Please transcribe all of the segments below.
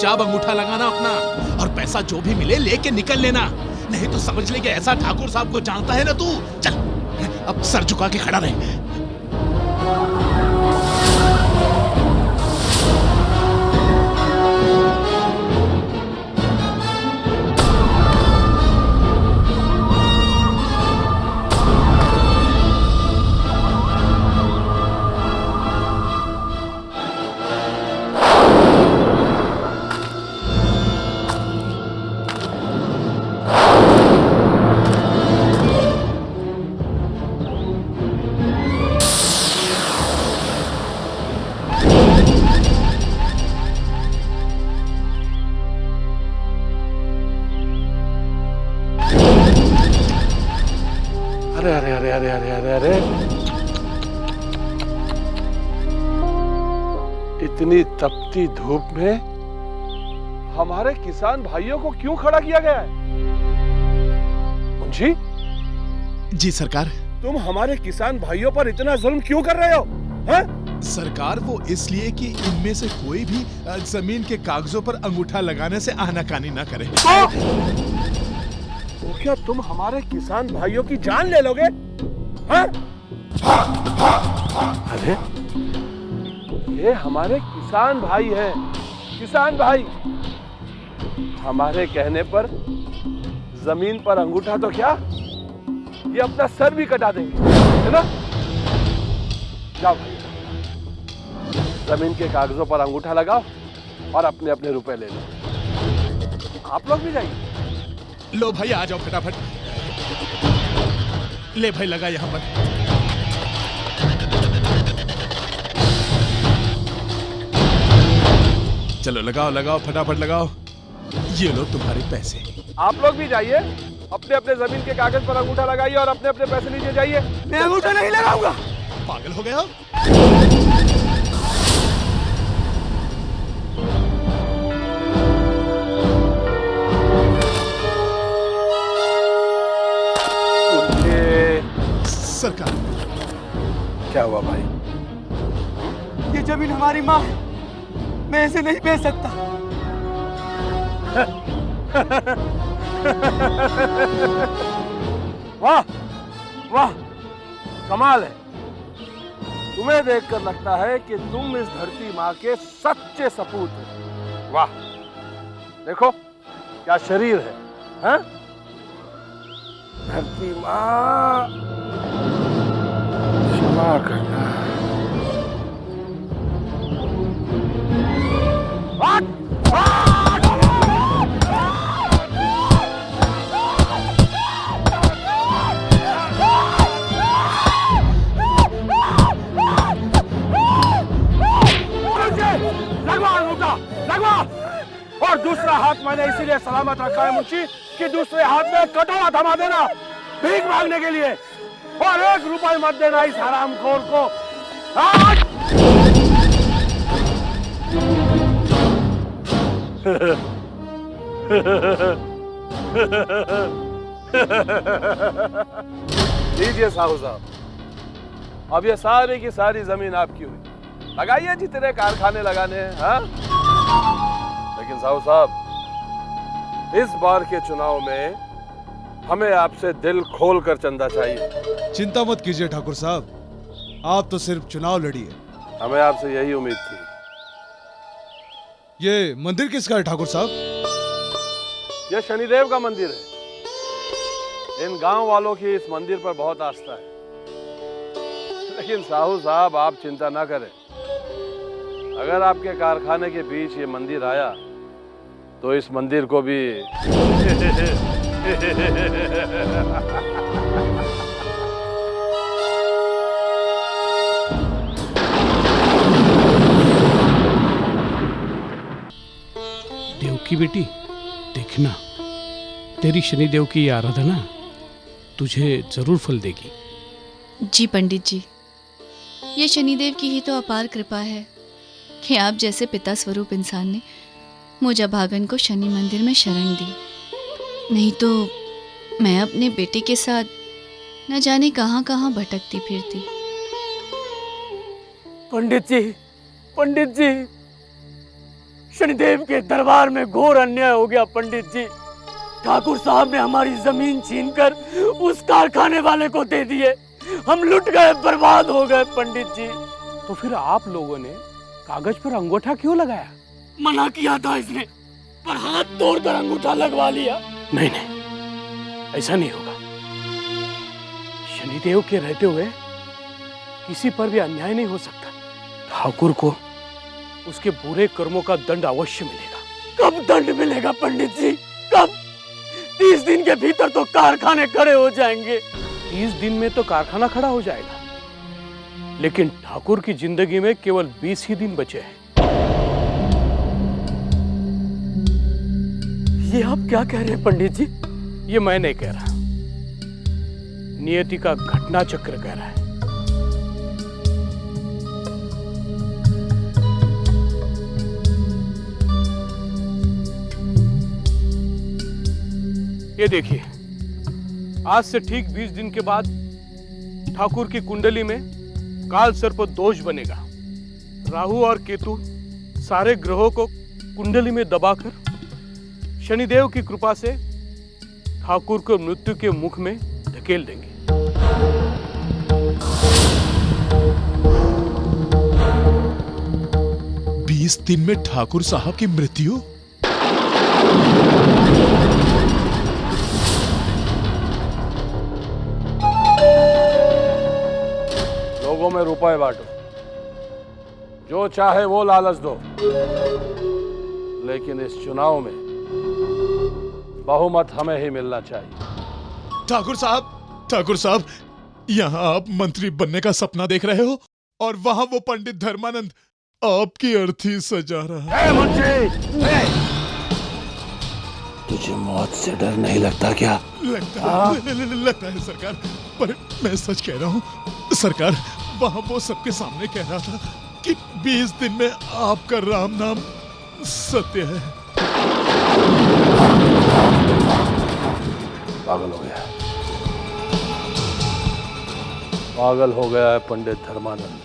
चुपचाप अंगूठा लगाना अपना, और पैसा जो भी मिले लेके निकल लेना, नहीं तो समझ ले कि ऐसा ठाकुर साहब को जानता है ना तू। चल अब सर झुका के खड़ा रहे। अरे इतनी तपती धूप में हमारे किसान भाइयों को क्यों खड़ा किया गया है? मुंशी जी सरकार। तुम हमारे किसान भाइयों पर इतना जुल्म क्यों कर रहे हो? हैं? सरकार वो इसलिए कि इनमें से कोई भी जमीन के कागजों पर अंगूठा लगाने से आनाकानी ना करे। तो क्या तुम हमारे किसान भाइयों की जान ले लोगे? हैं? अरे ये हमारे किसान भाई हैं, किसान भाई। हमारे कहने पर जमीन पर अंगूठा तो क्या, ये अपना सर भी कटा देंगे, है ना? जाओ भाई, जमीन के कागजों पर अंगूठा लगाओ और अपने अपने रुपए ले लो। आप लोग भी जाइए। लो भाई आ जाओ फटाफट। ले भाई लगा यहां पर। चलो लगाओ लगाओ फटाफट लगाओ। ये लो तुम्हारे पैसे। आप लोग भी जाइए, अपने अपने जमीन के कागज पर अंगूठा लगाइए और अपने अपने पैसे लीजिए। जाइए। मैं अंगूठा नहीं लगाऊंगा। पागल हो गया? सरकार। क्या हुआ भाई? ये जमीन हमारी माँ है, मैं इसे नहीं बेच सकता। वाह वाह, कमाल है। तुम्हें देखकर लगता है कि तुम इस धरती माँ के सच्चे सपूत हो। वाह, देखो क्या शरीर है, हैं? धरती माँ क्षमा करना। और दूसरा हाथ मैंने इसीलिए सलामत रखा है मुंशी कि दूसरे हाथ में कटोरा थमा देना भीख मांगने के लिए, और 1 रुपए मत देना इस हरामखोर को। लीजिए साहू साहब, अब ये सारी की सारी जमीन आपकी हुई। लगाइए जितने कारखाने लगाने हैं। हाँ? लेकिन साहू साहब, इस बार के चुनाव में हमें आपसे दिल खोल कर चंदा चाहिए। चिंता मत कीजिए ठाकुर साहब, आप तो सिर्फ चुनाव लड़िए। हमें आपसे यही उम्मीद थी। ये मंदिर किसका है ठाकुर साहब? यह शनिदेव का मंदिर है। इन गांव वालों की इस मंदिर पर बहुत आस्था है। लेकिन साहू साहब, आप चिंता ना करें। अगर आपके कारखाने के बीच ये मंदिर आया तो इस मंदिर को भी देव की बेटी, देखना, तेरी शनिदेव की आराधना तुझे जरूर फल देगी। जी पंडित जी, ये शनिदेव की ही तो अपार कृपा है कि आप जैसे पिता स्वरूप इंसान ने मुझे भागन को शनि मंदिर में शरण दी। नहीं तो मैं अपने बेटे के साथ न जाने कहां कहां भटकती फिरती। पंडित जी, पंडित जी, शनिदेव के दरबार में घोर अन्याय हो गया पंडित जी। ठाकुर साहब ने हमारी जमीन छीनकर उस कारखाने वाले को दे दिए। हम लुट गए, बर्बाद हो गए पंडित जी। तो फिर आप लोगों ने कागज पर अंगूठा क्यों लगाया? मना किया था इसने, पर हाथ तोड़कर अंगूठा लगवा लिया। नहीं नहीं, ऐसा नहीं होगा। शनिदेव के रहते हुए किसी पर भी अन्याय नहीं हो सकता। ठाकुर को उसके बुरे कर्मों का दंड अवश्य मिलेगा। कब दंड मिलेगा पंडित जी, कब? 30 दिन के भीतर तो कारखाने खड़े हो जाएंगे। 30 दिन में तो कारखाना खड़ा हो जाएगा, लेकिन ठाकुर की जिंदगी में केवल 20 ही दिन बचे हैं। ये आप क्या कह रहे हैं पंडित जी? ये मैं नहीं कह रहा, नियति का घटना चक्र कह रहा है। ये देखिए, आज से ठीक 20 दिन के बाद ठाकुर की कुंडली में काल सर्प दोष बनेगा। राहु और केतु सारे ग्रहों को कुंडली में दबाकर शनिदेव की कृपा से ठाकुर को मृत्यु के मुख में धकेल देंगे। 20 दिन में ठाकुर साहब की मृत्यु? लोगों में रुपए बांटो, जो चाहे वो लालच दो, लेकिन इस चुनाव में बहुमत हमें ही मिलना चाहिए। ठाकुर साहब, यहाँ आप मंत्री बनने का सपना देख रहे हो और वहां वो पंडित धर्मानंद आपकी अर्थी सजा रहा है। तुझे मौत से डर नहीं लगता क्या? लगता है सरकार, पर मैं सच कह रहा हूँ सरकार। वहां वो सबके सामने कह रहा था कि 20 दिन में आपका राम नाम सत्य है। पागल हो गया, पागल हो गया है पंडित धर्मानंद।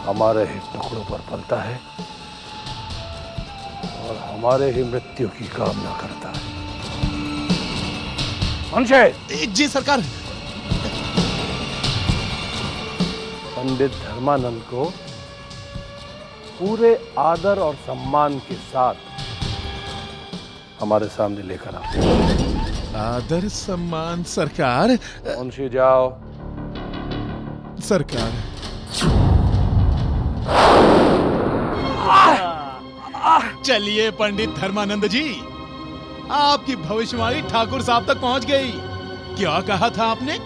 हमारे ही टुकड़ों पर पलता है और हमारे ही मृत्यु की कामना करता है। मुंशी जी सरकार। पंडित धर्मानंद को पूरे आदर और सम्मान के साथ हमारे सामने लेकर आओ। आदर सम्मान सरकार। मुंशी जाओ। सरकार, चलिए पंडित धर्मानंद जी, आपकी भविष्यवाणी ठाकुर साहब तक पहुंच गई। क्या कहा था आपने?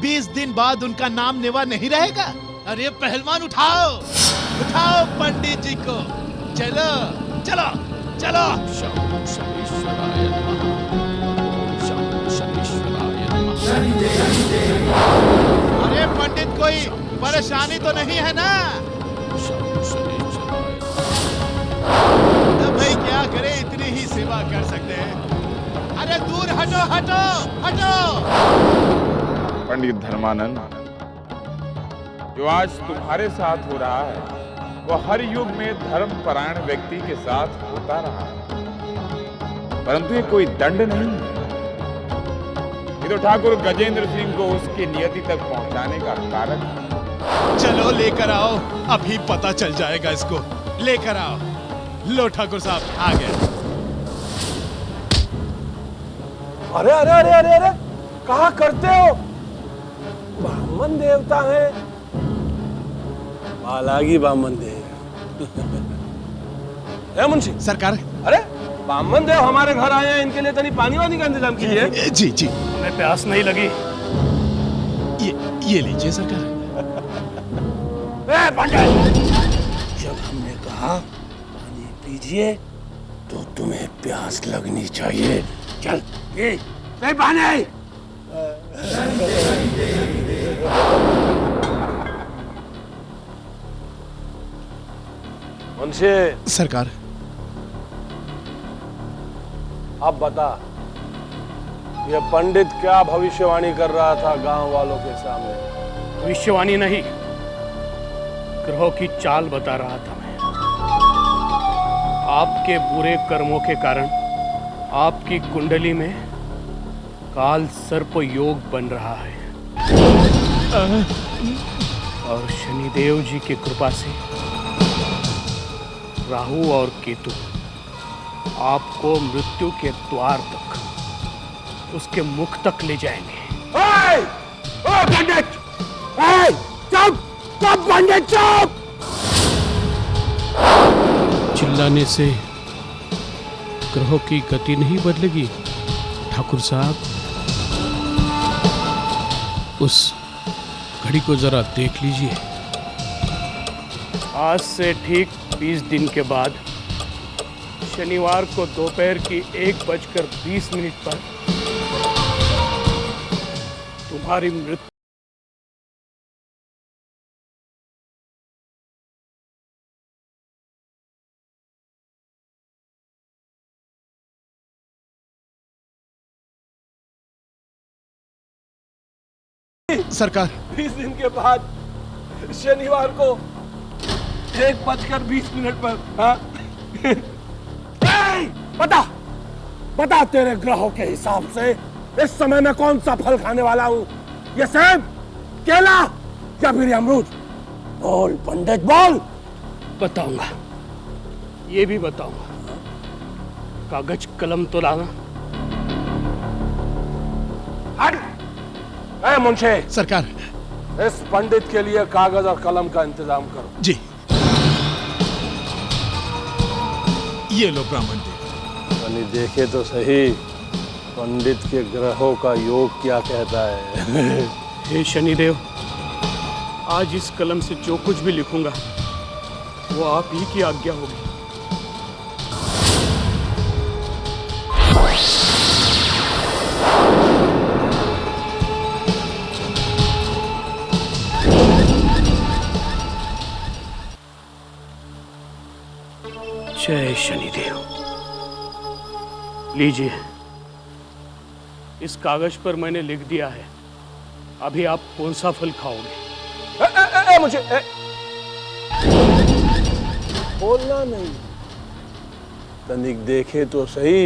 20 दिन बाद उनका नाम नेवा नहीं रहेगा। अरे पहलवान, उठाओ उठाओ पंडित जी को। चलो चलो चलो। अरे पंडित, कोई परेशानी तो नहीं है ना? तो भाई क्या करे, इतनी ही सेवा कर सकते हैं। अरे दूर हटो हटो हटो। पंडित धर्मानंद, जो आज तुम्हारे साथ हो रहा है वो हर युग में धर्मपरायण व्यक्ति के साथ होता रहा है, परंतु ये कोई दंड नहीं है। ये तो ठाकुर गजेंद्र सिंह को उसकी नियति तक पहुंचाने का कारक है। चलो लेकर आओ, अभी पता चल जाएगा इसको। लेकर आओ। लो ठाकुर साहब, आ गए। अरे अरे अरे अरे अरे, कहा करते हो? ब्राह्मण देवता है, बालागी ब्राह्मण देव। मुंशी सरकार। अरे ब्राह्मण देव हमारे घर आए हैं, इनके लिए तनी पानी वानी का इंतजाम कीजिए। जी जी, हमें प्यास नहीं लगी। ये लीजिए सरकार। जब हमने कहा पानी पीजिए तो तुम्हें प्यास लगनी चाहिए। चल ये पानी। मुंशी सरकार, अब बता, ये पंडित क्या भविष्यवाणी कर रहा था गांव वालों के सामने? भविष्यवाणी नहीं, ग्रहों की चाल बता रहा था मैं। आपके बुरे कर्मों के कारण आपकी कुंडली में काल सर्प योग बन रहा है और शनिदेव जी की कृपा से राहु और केतु आपको मृत्यु के द्वार तक, उसके मुख तक ले जाएंगे। पंडित! चुप! चुप पंडित, चुप! चिल्लाने से ग्रहों की गति नहीं बदलेगी ठाकुर साहब। उस घड़ी को जरा देख लीजिए। आज से ठीक 20 दिन के बाद शनिवार को दोपहर की 1:20 पर तुम्हारी मृत्यु सरकार 20 दिन के बाद शनिवार को 1:20 पर। हाँ? बता तेरे ग्रहों के हिसाब से इस समय मैं कौन सा फल खाने वाला हूँ? ये सेब, केला या फिर अमरूद? बोल पंडित, बोल। बताऊंगा, ये भी बताऊंगा। कागज कलम तो लाना। ए मुंशे, सरकार। इस पंडित के लिए कागज और कलम का इंतजाम करो। जी। ये लो ब्राह्मण देव। यानी देखे तो सही पंडित के ग्रहों का योग क्या कहता है। हे शनिदेव, आज इस कलम से जो कुछ भी लिखूंगा वो आप ही की आज्ञा होगी। जय शनिदेव। लीजिए, इस कागज पर मैंने लिख दिया है। अभी आप कौन सा फल खाओगे? मुझे बोलना नहीं। तनिक देखे तो सही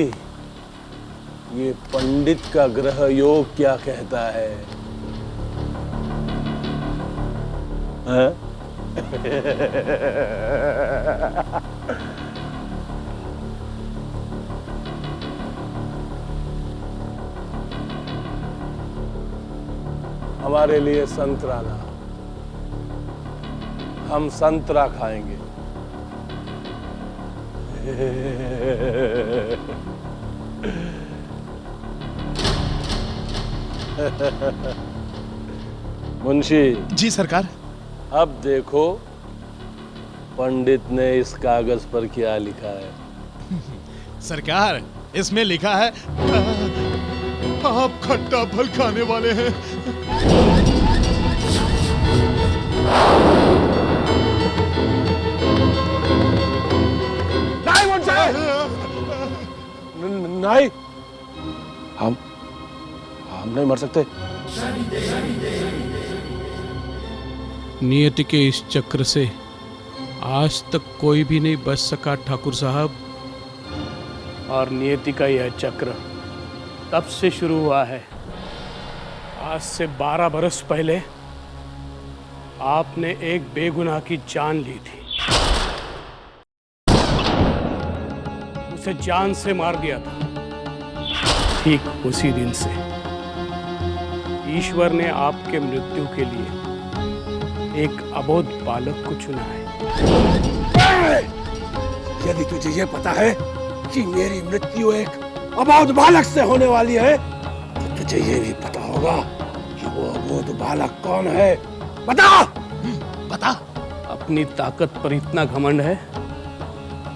ये पंडित का ग्रह योग क्या कहता है। हाँ? हमारे लिए संतरा ला, हम संतरा खाएंगे। मुंशी जी सरकार। अब देखो पंडित ने इस कागज पर क्या लिखा है। सरकार, इसमें लिखा है आप खट्टा फल खाने वाले हैं। नहीं मुंशी, नहीं, हम नहीं मर सकते। नियति के इस चक्र से आज तक कोई भी नहीं बच सका ठाकुर साहब। और नियति का यह चक्र तब से शुरू हुआ है। आज से 12 बरस पहले आपने एक बेगुनाह की जान ली थी, उसे जान से मार दिया था। ठीक उसी दिन से ईश्वर ने आपके मृत्यु के लिए एक अबोध बालक को चुना है। यदि तुझे ये पता है कि मेरी मृत्यु एक अबोध बालक से होने वाली है, तो तुझे ये भी पता होगा कि वो अबोध बालक कौन है। बता। बता। अपनी ताकत पर इतना घमंड है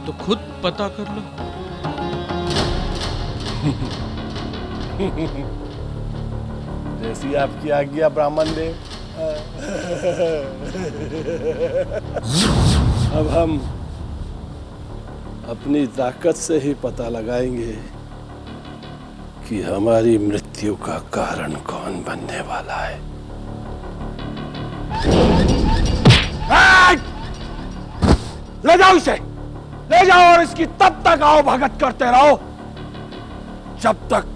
तो खुद पता कर लो। जैसी आपकी आज्ञा ब्राह्मण देव। अब हम अपनी ताकत से ही पता लगाएंगे कि हमारी मृत्यु का कारण कौन बनने वाला है। ले जाओ इसे, ले जाओ और इसकी तब तक आओ भगत करते रहो जब तक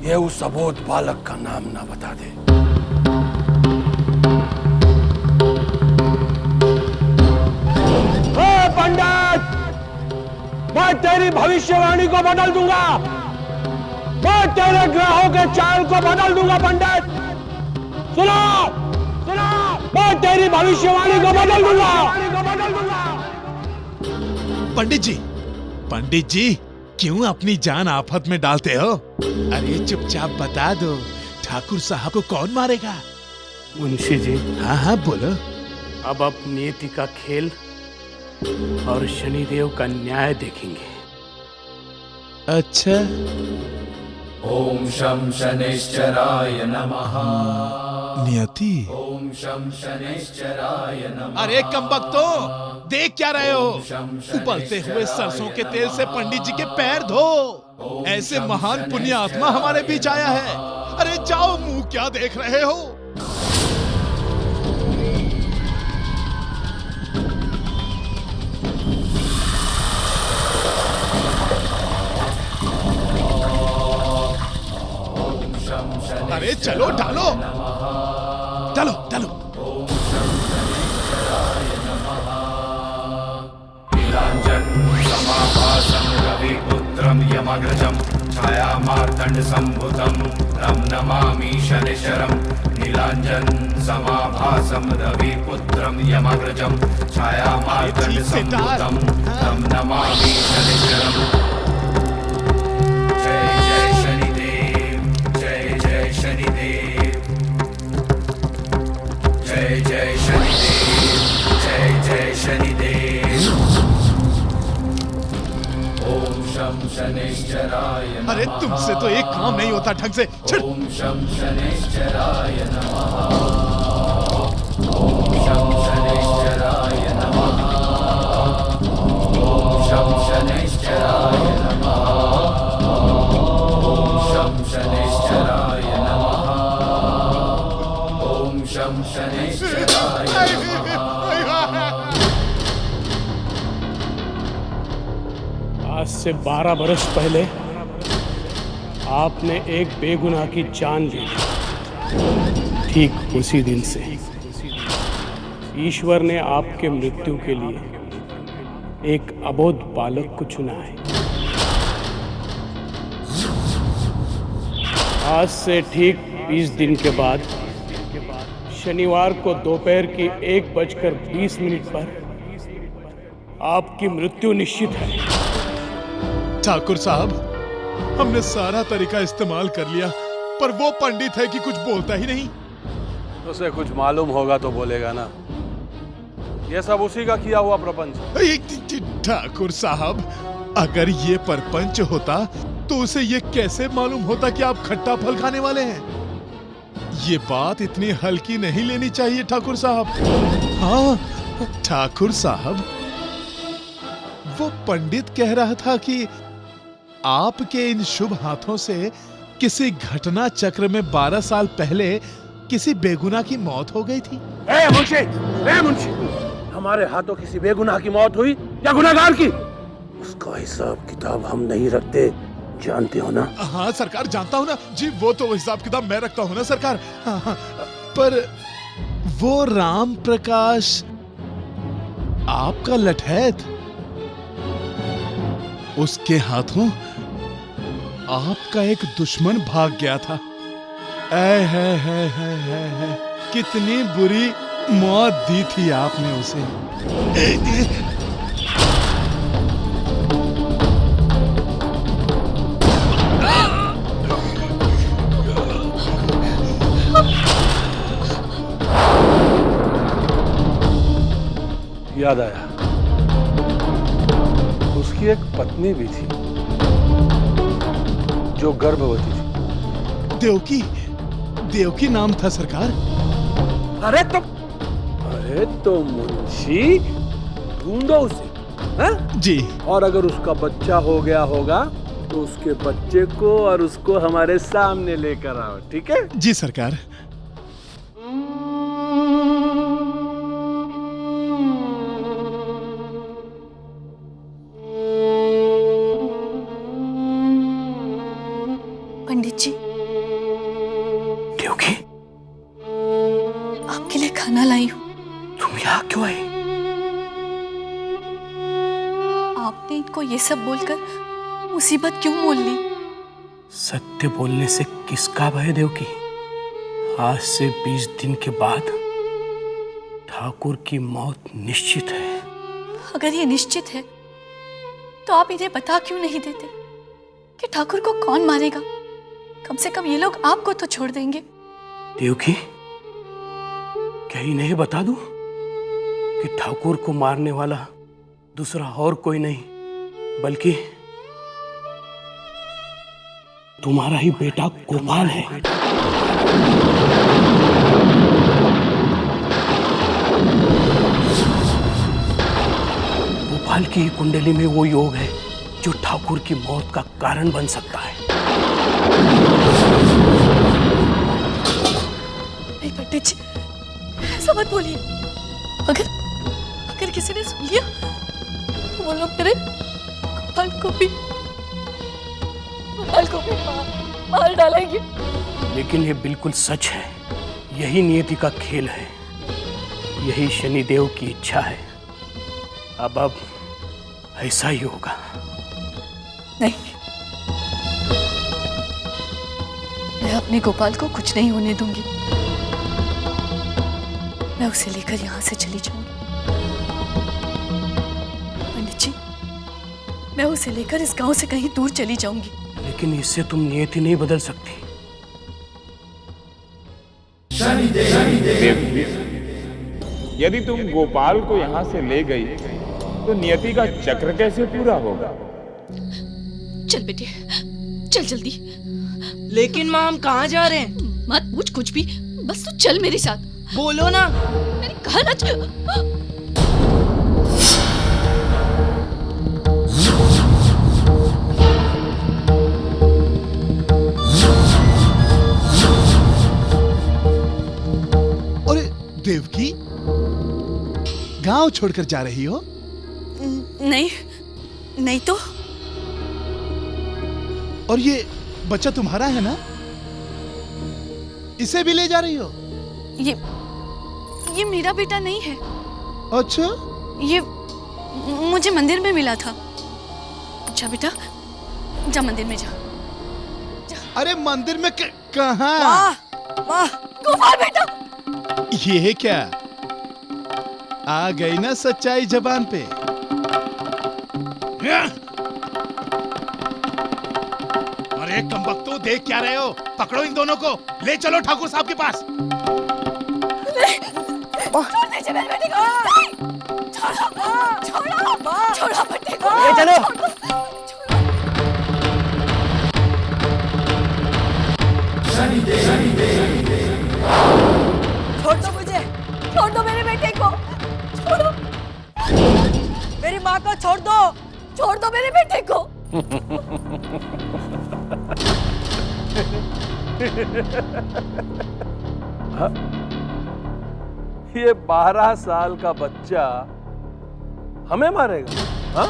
ये उस अबोध बालक का नाम ना बता दे। पंडित, मैं तेरी भविष्यवाणी को बदल दूंगा, मैं तेरे ग्रहों के चाल को बदल दूंगा। पंडित सुनो, सुनो, मैं तेरी भविष्यवाणी को बदल दूंगा। पंडित जी क्यों अपनी जान आफत में डालते हो? अरे चुपचाप बता दो, ठाकुर साहब को कौन मारेगा? मुंशी जी, हाँ हाँ बोलो। अब आप नियति का खेल और शनिदेव का न्याय देखेंगे। अच्छा, ओम शं शनैश्चराय नमः। नियति। ओम शं शनैश्चराय नमः। अरे कमबख्तो, देख क्या रहे हो? उबलते हुए सरसों के तेल से पंडित जी के पैर धो। ऐसे महान पुण्य आत्मा हमारे बीच आया है। अरे जाओ, मुंह क्या देख रहे हो? अरे चलो, डालो डालो डालो। नीलांजन समाभासं रविपुत्रं यमग्रजं छायामार्तण्ड संभुतं तं नमामि शनिश्चरं। नीलांजन समाभासं रविपुत्रं यमग्रजं छायामार्तण्ड संभुतं तं नमामि शनिश्चरं। जय जय शनिदेव, जय जय शनिदेव, जय जय शनिदेव, जय जय शनिदेव। ओम शं शनैश्चराय नमः। अरे तुमसे तो एक काम नहीं होता ढंग से। छिड़। ओम शं शनैश्चराय नमः। ओम शं शनैश्चराय नमः। ओम शं शनैश्चराय नमः। ओम शं शनैश्चराय नमः। ओम शं शनैश्चराय नमः। आज से 12 बरस पहले आपने एक बेगुनाह की जान ली। ठीक उसी दिन से ईश्वर ने आपके मृत्यु के लिए एक अबोध बालक को चुना है। आज से ठीक 20 दिन के बाद शनिवार को दोपहर की 1:20 पर आपकी मृत्यु निश्चित है। ठाकुर साहब, हमने सारा तरीका इस्तेमाल कर लिया, पर वो पंडित है कि कुछ बोलता ही नहीं। उसे कुछ मालूम होगा तो बोलेगा ना। ये सब उसी का किया हुआ प्रपंच। ठाकुर साहब, अगर ये परपंच होता तो उसे ये कैसे मालूम होता कि आप खट्टा फल खाने वाले हैं? ये बात इतनी हल्की नहीं लेनी चाहिए ठाकुर साहब। हाँ ठाकुर साहब, वो पंडित कह रहा था कि आपके इन शुभ हाथों से किसी घटना चक्र में 12 साल पहले किसी बेगुनाह की मौत हो गई थी। ए मुंशी, हमारे हाथों किसी बेगुनाह की मौत हुई या गुनाहगार की? उसका हिसाब किताब हम नहीं रखते, जानते हो ना? हाँ सरकार, जानता हूँ ना जी। वो तो हिसाब किताब मैं रखता हूँ ना सरकार। हाँ, हाँ, पर वो राम प्रकाश आपका लठैत, उसके हाथों आपका एक दुश्मन भाग गया था। है, कितनी बुरी मौत दी थी आपने उसे। याद आया, उसकी एक पत्नी भी थी जो गर्भवती थी। देवकी नाम था सरकार। अरे तो मुंशी, ढूंढो उसे। हाँ? जी। और अगर उसका बच्चा हो गया होगा तो उसके बच्चे को और उसको हमारे सामने लेकर आओ, ठीक है? जी सरकार। पंडित जी, देवकी, आपके लिए खाना लाई हूँ। तुम यहाँ क्यों आई? आपने इनको ये सब बोलकर मुसीबत क्यों मोल ली? सत्य बोलने से किसका भय देवकी? आज से 20 दिन के बाद ठाकुर की मौत निश्चित है। अगर ये निश्चित है तो आप इन्हें बता क्यों नहीं देते कि ठाकुर को कौन मारेगा? कम से कम ये लोग आपको तो छोड़ देंगे। देवकी, क्या इन्हें बता दूं कि ठाकुर को मारने वाला दूसरा और कोई नहीं बल्कि तुम्हारा ही बेटा गोपाल है। गोपाल की कुंडली में वो योग है जो ठाकुर की मौत का कारण बन सकता है। नहीं पंडित जी, ऐसा मत बोलिए। अगर किसी ने सुन लिया तो वो लोग मेरे गोपाल को भी मार डालेंगे। लेकिन ये बिल्कुल सच है। यही नियति का खेल है, यही शनिदेव की इच्छा है। अब ऐसा ही होगा। नहीं, मैं अपने गोपाल को कुछ नहीं होने दूंगी। मैं उसे लेकर यहां से चली जाऊंगी। पंडित जी, मैं उसे लेकर इस गांव से कहीं दूर चली जाऊंगी। लेकिन इससे तुम नियति नहीं बदल सकती। देवकी, यदि तुम गोपाल को यहाँ से ले गई तो नियति का चक्र कैसे पूरा होगा? चल बेटे, चल जल्दी। लेकिन माँ, हम कहाँ जा रहे हैं? मत पूछ कुछ भी, बस तू चल मेरे साथ। बोलो ना। मैंने कहा ना चल। अरे देवकी, गांव छोड़कर जा रही हो? नहीं तो। और ये बच्चा तुम्हारा है ना? इसे भी ले जा रही हो? ये मेरा बेटा नहीं है। अच्छा, ये मुझे मंदिर में मिला था। जा बेटा, जा मंदिर में जा। अरे मंदिर में कहाँ? गोपाल बेटा, ये क्या आ गई ना सच्चाई जबान पे? अरे कमबख्तो, देख क्या रहे हो? पकड़ो इन दोनों को, ले चलो ठाकुर साहब के पास। छोड़ दीजिए मेरे बेटे को। छोड़ो बेटे को। ले चलो। छोड़ दो मुझे। छोड़ दो मेरे बेटे को। छोड़ो। मेरी माँ को छोड़ दो। छोड़ दो मेरे बेटे को। ये 12 साल का बच्चा हमें मारेगा? हाँ?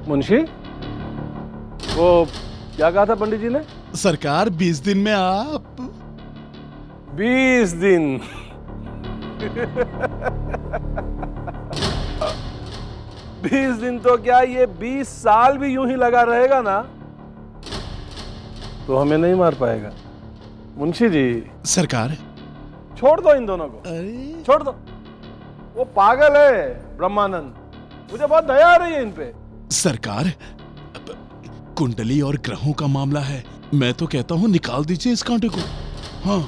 मुंशी, वो क्या कहा था पंडित जी ने? सरकार 20 दिन में आप 20 दिन? 20 दिन तो क्या, ये 20 साल भी यूं ही लगा रहेगा ना तो हमें नहीं मार पाएगा। मुंशी जी, सरकार। छोड़ दो इन दोनों को, अरे छोड़ दो। वो पागल है ब्रह्मानंद, मुझे बहुत दया आ रही है इन पे। सरकार, कुंडली और ग्रहों का मामला है। मैं तो कहता हूँ निकाल दीजिए इस कांटे को। हाँ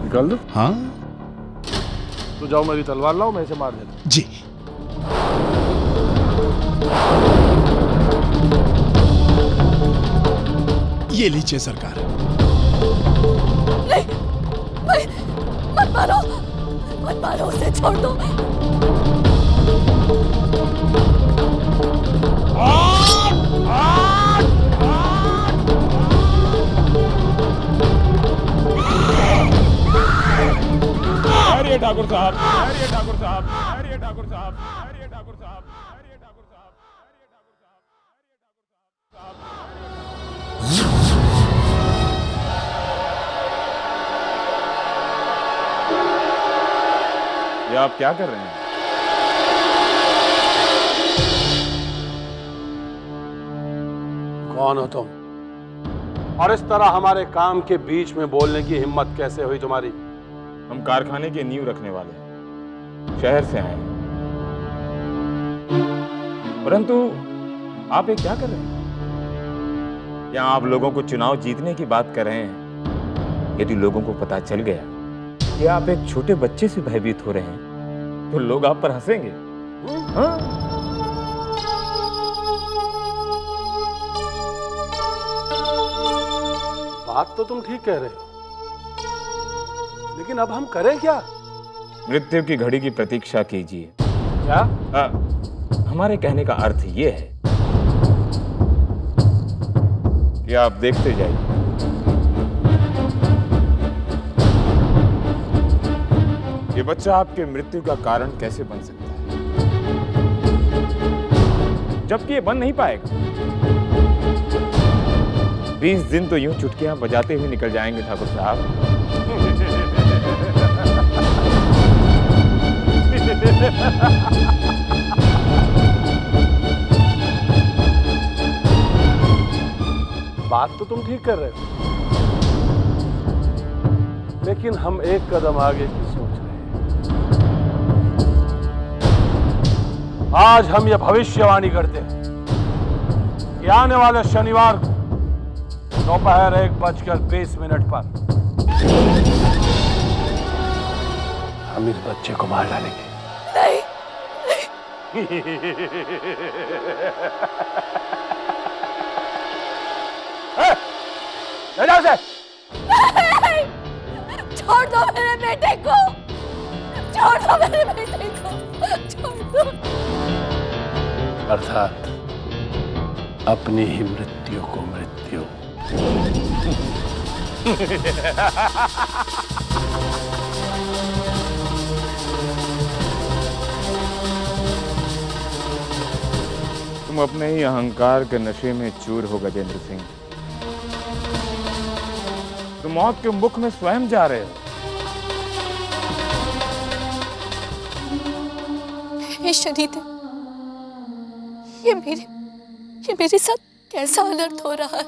निकाल दो। हाँ तो जाओ, मेरी तलवार लाओ, मैं इसे मार देता। जी। ये लीजिए सरकार। नहीं, मत मारो उसे, छोड़ दो। हरिये ठाकुर साहब, हरिये ठाकुर साहब, हरिये ठाकुर साहब, हरिये ठाकुर साहब, हरिये ठाकुर साहब। ये आप क्या कर रहे हैं? कौन हो तुम? और इस तरह हमारे काम के बीच में बोलने की हिम्मत कैसे हुई तुम्हारी? हम कारखाने की नींव रखने वाले हैं, शहर से आए हैं। परंतु आप ये क्या कर रहे हैं? क्या आप लोगों को चुनाव जीतने की बात कर रहे हैं? यदि लोगों को पता चल गया कि आप एक छोटे बच्चे से भयभीत हो रहे हैं तो लोग आप पर हंसेंगे। हाँ? बात तो तुम ठीक कह रहे हो, लेकिन अब हम करें क्या? मृत्यु की घड़ी की प्रतीक्षा कीजिए। क्या? हमारे कहने का अर्थ ये है कि आप देखते जाइए। ये बच्चा आपके मृत्यु का कारण कैसे बन सकता है, जबकि ये बन नहीं पाएगा। 20 दिन तो यूं चुटकियां बजाते हुए निकल जाएंगे ठाकुर साहब। बात तो तुम ठीक कर रहे हो, लेकिन हम एक कदम आगे की सोच रहे हैं। आज हम यह भविष्यवाणी करते हैं कि आने वाले शनिवार को दोपहर 1:20 पर हम इस बच्चे को मार डालेंगे। नहीं, ले जाओ उसे। छोड़ दो मेरे बेटे को, छोड़ दो मेरे बेटे को, छोड़ दो। अर्थात अपनी ही मृत्यु को मृत्यु। तुम अपने ही अहंकार के नशे में चूर हो गजेंद्र सिंह। तुम मौत के मुख में स्वयं जा रहे हो। हे शनिदेव, ये मेरे साथ कैसा अनर्थ हो रहा है।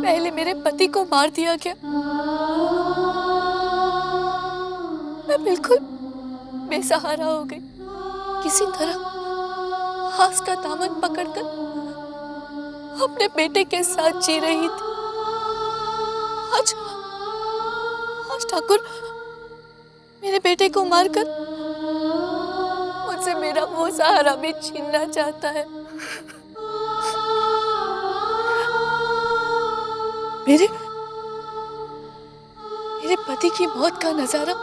पहले मेरे पति को मार दिया गया, मैं बिल्कुल बेसहारा हो गई। किसी तरह हास का दामन पकड़कर अपने बेटे के साथ जी रही थी। आज ठाकुर मेरे बेटे को मारकर मुझसे मेरा वो सहारा भी छीनना चाहता है। मेरे पति की मौत का नजारा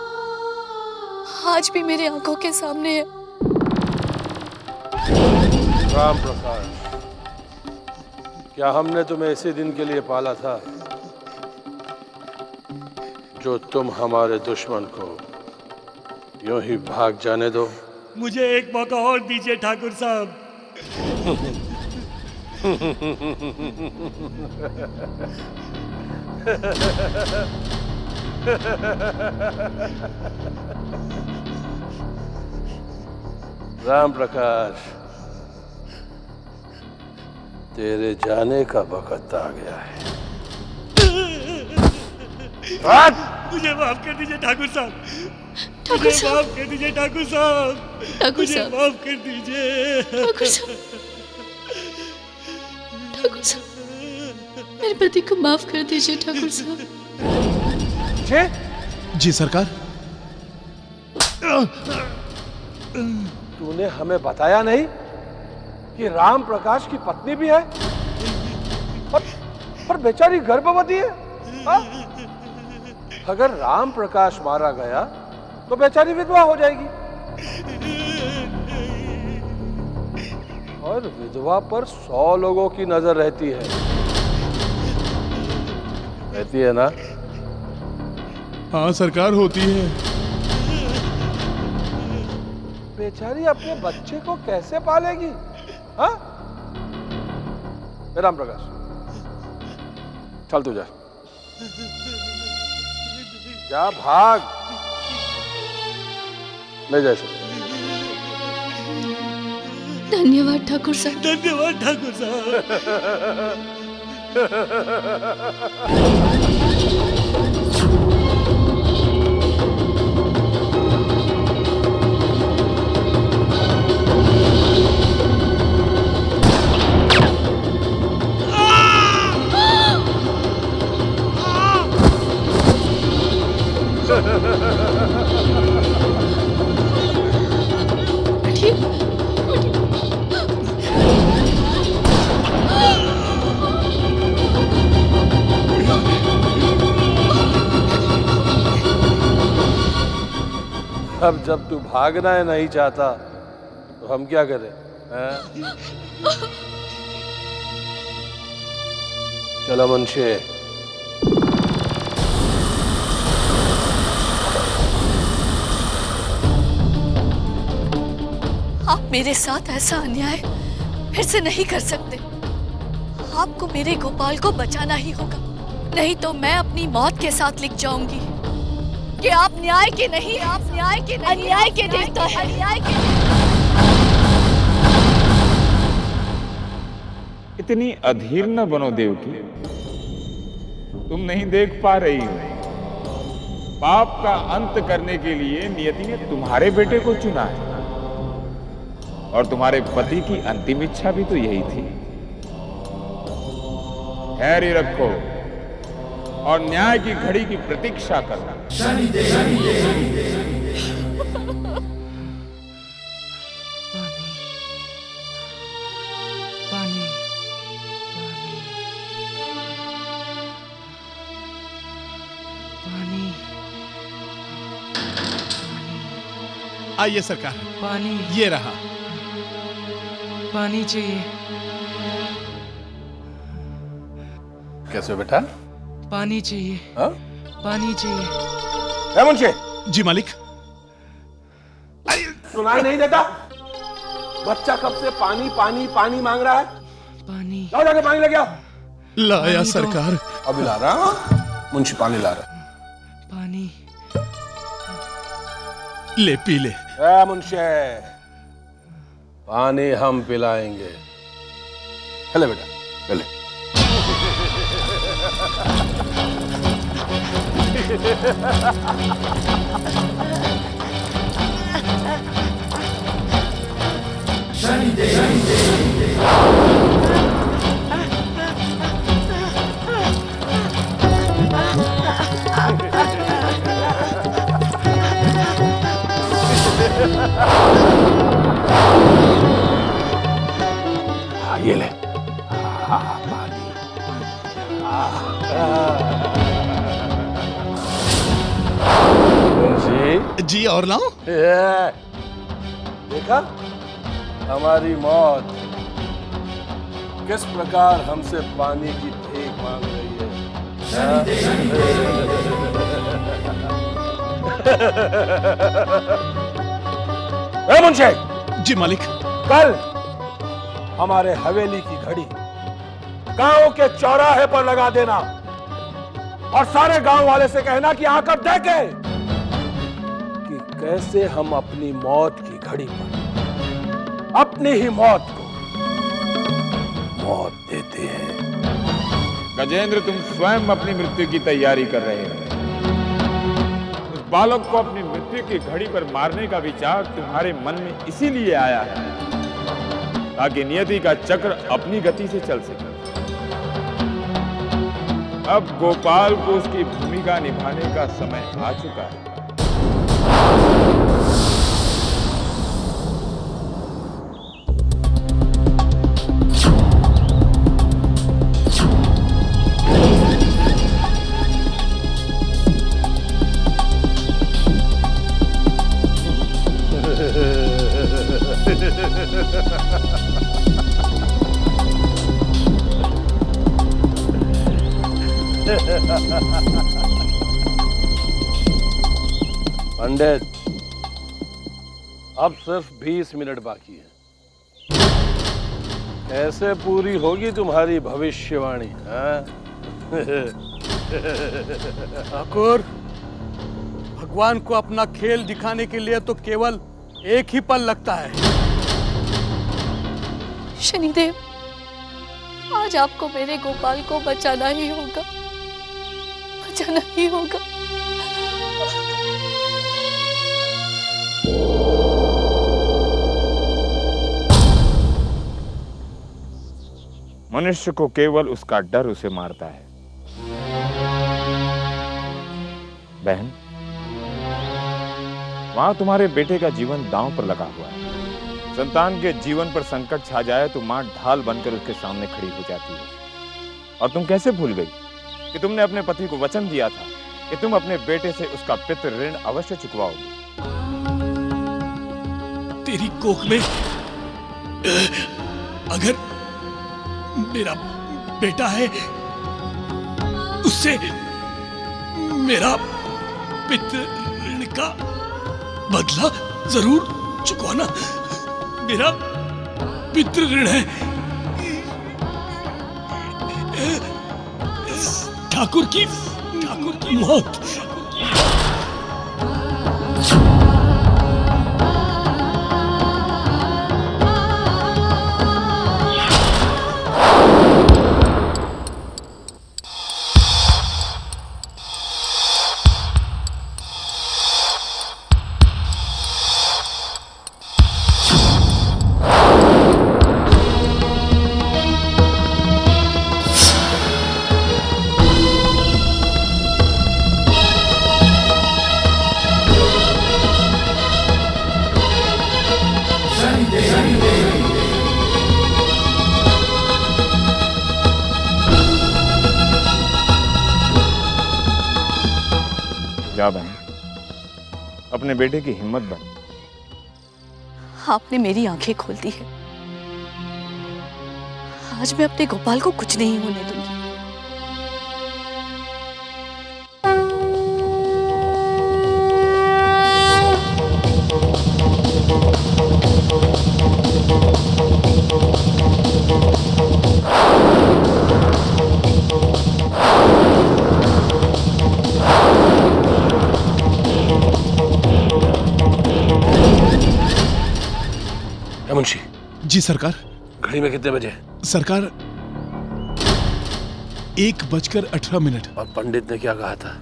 आज भी मेरे आंखों के सामने है। राम प्रकाश, क्या हमने तुम्हें ऐसे दिन के लिए पाला था जो तुम हमारे दुश्मन को यूं ही भाग जाने दो? मुझे एक मौका और दीजिए ठाकुर साहब। राम प्रकाश, तेरे जाने का वक्त आ गया है। मुझे माफ कर दीजिए ठाकुर साहब। ठाकुर साहब, माफ कर दीजिए ठाकुर साहब। ठाकुर मुझे साहब, माफ कर दीजिए ठाकुर साहब, ठाकुर साहब, मेरे पति को माफ कर दीजिए ठाकुर साहब। जी सरकार। तूने हमें बताया नहीं कि राम प्रकाश की पत्नी भी है और बेचारी गर्भवती है। हा? अगर राम प्रकाश मारा गया तो बेचारी विधवा हो जाएगी, और विधवा पर 100 लोगों की नजर रहती है ना? हाँ सरकार, होती है। बेचारी अपने बच्चे को कैसे पालेगी? हाँ? राम प्रकाश, चल तू जा, जा भाग, ले जा इसे। धन्यवाद ठाकुर साहब। धन्यवाद ठाकुर साहब। अब जब तू भागना है नहीं चाहता तो हम क्या करें, हैं? चलो मुंशी। आप मेरे साथ ऐसा अन्याय फिर से नहीं कर सकते। आपको मेरे गोपाल को बचाना ही होगा, नहीं तो मैं अपनी मौत के साथ लिख जाऊंगी कि आप न्याय के नहीं, आप न्याय के नहीं, अन्याय के देवता हैं। अन्याय के इतनी अधीर न बनो देवकी, तुम नहीं देख पा रही हो, पाप का अंत करने के लिए नियति ने तुम्हारे बेटे को चुना है, और तुम्हारे पति की अंतिम इच्छा भी तो यही थी। धैर्य रखो और न्याय की घड़ी की प्रतीक्षा करना। पानी, पानी, आइए सरकार, पानी, ये रहा। पानी चाहिए। कैसे हो बेटा? पानी चाहिए। हाँ? पानी चाहिए। मुंशी। जी मालिक। सुनाई नहीं देता? बच्चा कब से पानी पानी पानी मांग रहा है। पानी, जाओ जाके पानी लेके आओ। लाया सरकार। अभी ला रहा, मुंशी पानी ला रहा। पानी, ले पी ले। मुंशी, पानी हम पिलाएंगे। चले बेटा, चले। ये ले पानी। जी और लाऊं? देखा हमारी मौत किस प्रकार हमसे पानी की भीख मांग रही है। मुंशी जी मालिक। कल हमारे हवेली की घड़ी गांव के चौराहे पर लगा देना और सारे गांव वाले से कहना कि आकर देखे कि कैसे हम अपनी मौत की घड़ी पर अपनी ही मौत को मौत देते हैं। गजेंद्र, तुम स्वयं अपनी मृत्यु की तैयारी कर रहे हो। उस बालक को अपनी मृत्यु की घड़ी पर मारने का विचार तुम्हारे मन में इसीलिए आया है ताकि नियति का चक्र अपनी गति से चल सके। अब गोपाल को उसकी भूमिका निभाने का समय आ चुका है। पंडित, अब सिर्फ 20 मिनट बाकी है। कैसे पूरी होगी तुम्हारी भविष्यवाणी? हाँ? ठाकुर, भगवान को अपना खेल दिखाने के लिए तो केवल एक ही पल लगता है। शनिदेव, आज आपको मेरे गोपाल को बचाना ही होगा, बचाना ही होगा। मनुष्य को केवल उसका डर उसे मारता है। बहन, वहां तुम्हारे बेटे का जीवन दांव पर लगा हुआ है। संतान के जीवन पर संकट छा जाए तो मां ढाल बनकर उसके सामने खड़ी हो जाती है। और तुम कैसे भूल गई कि तुमने अपने पति को वचन दिया था कि तुम अपने बेटे से उसका पितृ ऋण अवश्य चुकवाओगी। तेरी कोख में अगर मेरा बेटा है, उससे मेरा पितृ ऋण का बदला जरूर चुकवाना। मेरा पितृ ऋण है। ठाकुर की मौत। जा बहन, अपने बेटे की हिम्मत बन। आपने मेरी आंखें खोल दी है। आज मैं अपने गोपाल को कुछ नहीं होने दूंगी। मुंशी जी सरकार। घड़ी में कितने बजे? सरकार 1:18 और पंडित ने क्या कहा था?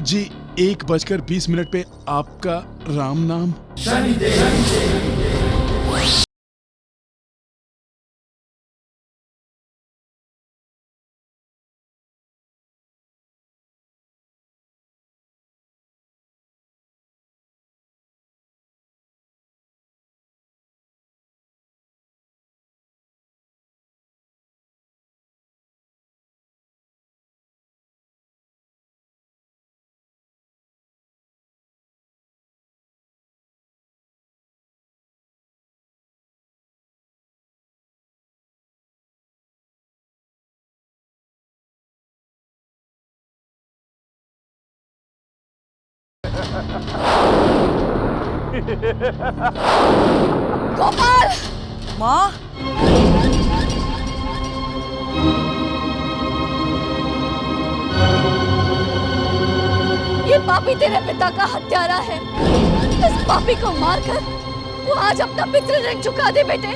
जी 1:20 पे आपका राम नाम। गोपाल! माँ, ये पापी तेरे पिता का हत्यारा है। इस पापी को मारकर तू आज अपना पितृ ऋण चुका दे बेटे।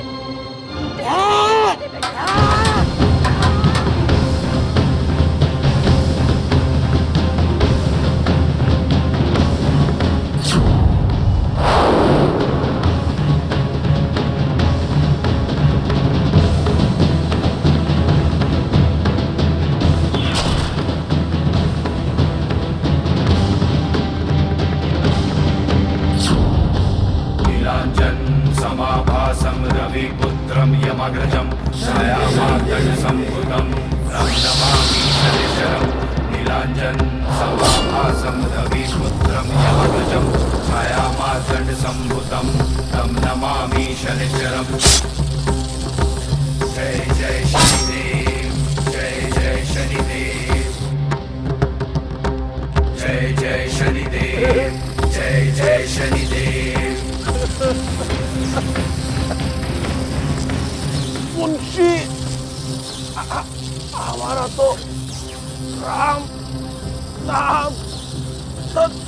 समाभासं रविपुत्रं यमग्रजं छायामार्तण्डसम्भुतं तं नमामि शनिश्चरं। नीलाञ्जन समाभासं रविपुत्रं यमग्रजं छायामार्तण्डसम्भुतं तं नमामि शनिश्चरं। जय जय शनिदेव, जय जय शनिदेव, जय जय शनिदेव, जय जय शनिदेव। मुंशी तो राम नाम सत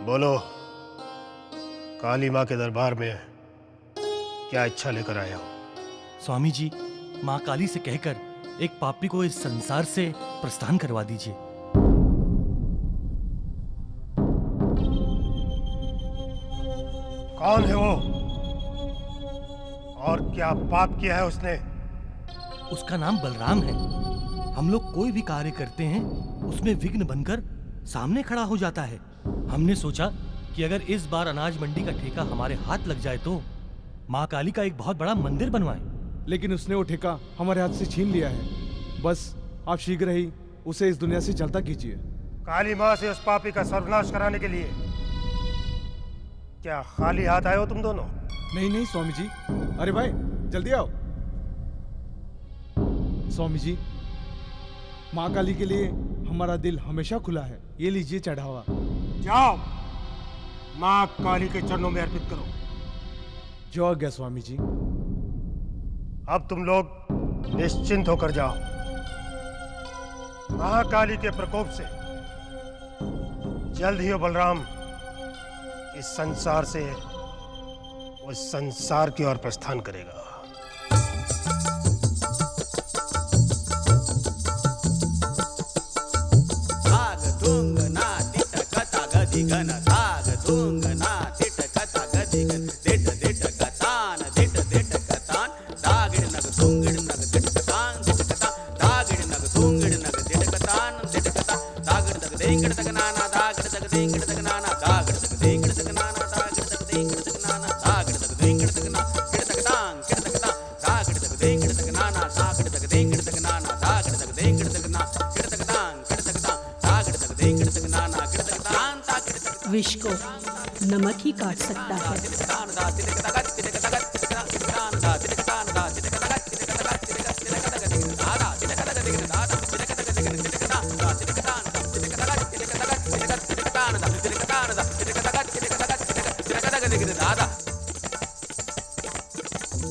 बोलो, काली माँ के दरबार में क्या इच्छा लेकर आया हो? स्वामी जी, माँ काली से कहकर एक पापी को इस संसार से प्रस्थान करवा दीजिए। कौन है वो और क्या पाप किया है उसने? उसका नाम बलराम है। हम लोग कोई भी कार्य करते हैं उसमें विघ्न बनकर सामने खड़ा हो जाता है। हमने सोचा कि अगर इस बार अनाज मंडी का ठेका हमारे हाथ लग जाए तो माँ काली का एक बहुत बड़ा मंदिर बनवाएं। लेकिन उसने वो ठेका हमारे हाथ से छीन लिया है। बस आप शीघ्र ही उसे इस दुनिया से चलता कीजिए। काली माँ से उस पापी का सर्वनाश कराने के लिए क्या खाली हाथ आए हो तुम दोनों? नहीं नहीं स्वामी जी, अरे भाई जल्दी आओ। स्वामी जी, माँ काली के लिए हमारा दिल हमेशा खुला है। ये लीजिए चढ़ावा। जाओ, माँ काली के चरणों में अर्पित करो। जो आज्ञा स्वामी जी। अब तुम लोग निश्चिंत होकर जाओ। महाकाली के प्रकोप से जल्द ही वो बलराम इस संसार से उस संसार की ओर प्रस्थान करेगा। विष को नमक ही काट सकता है।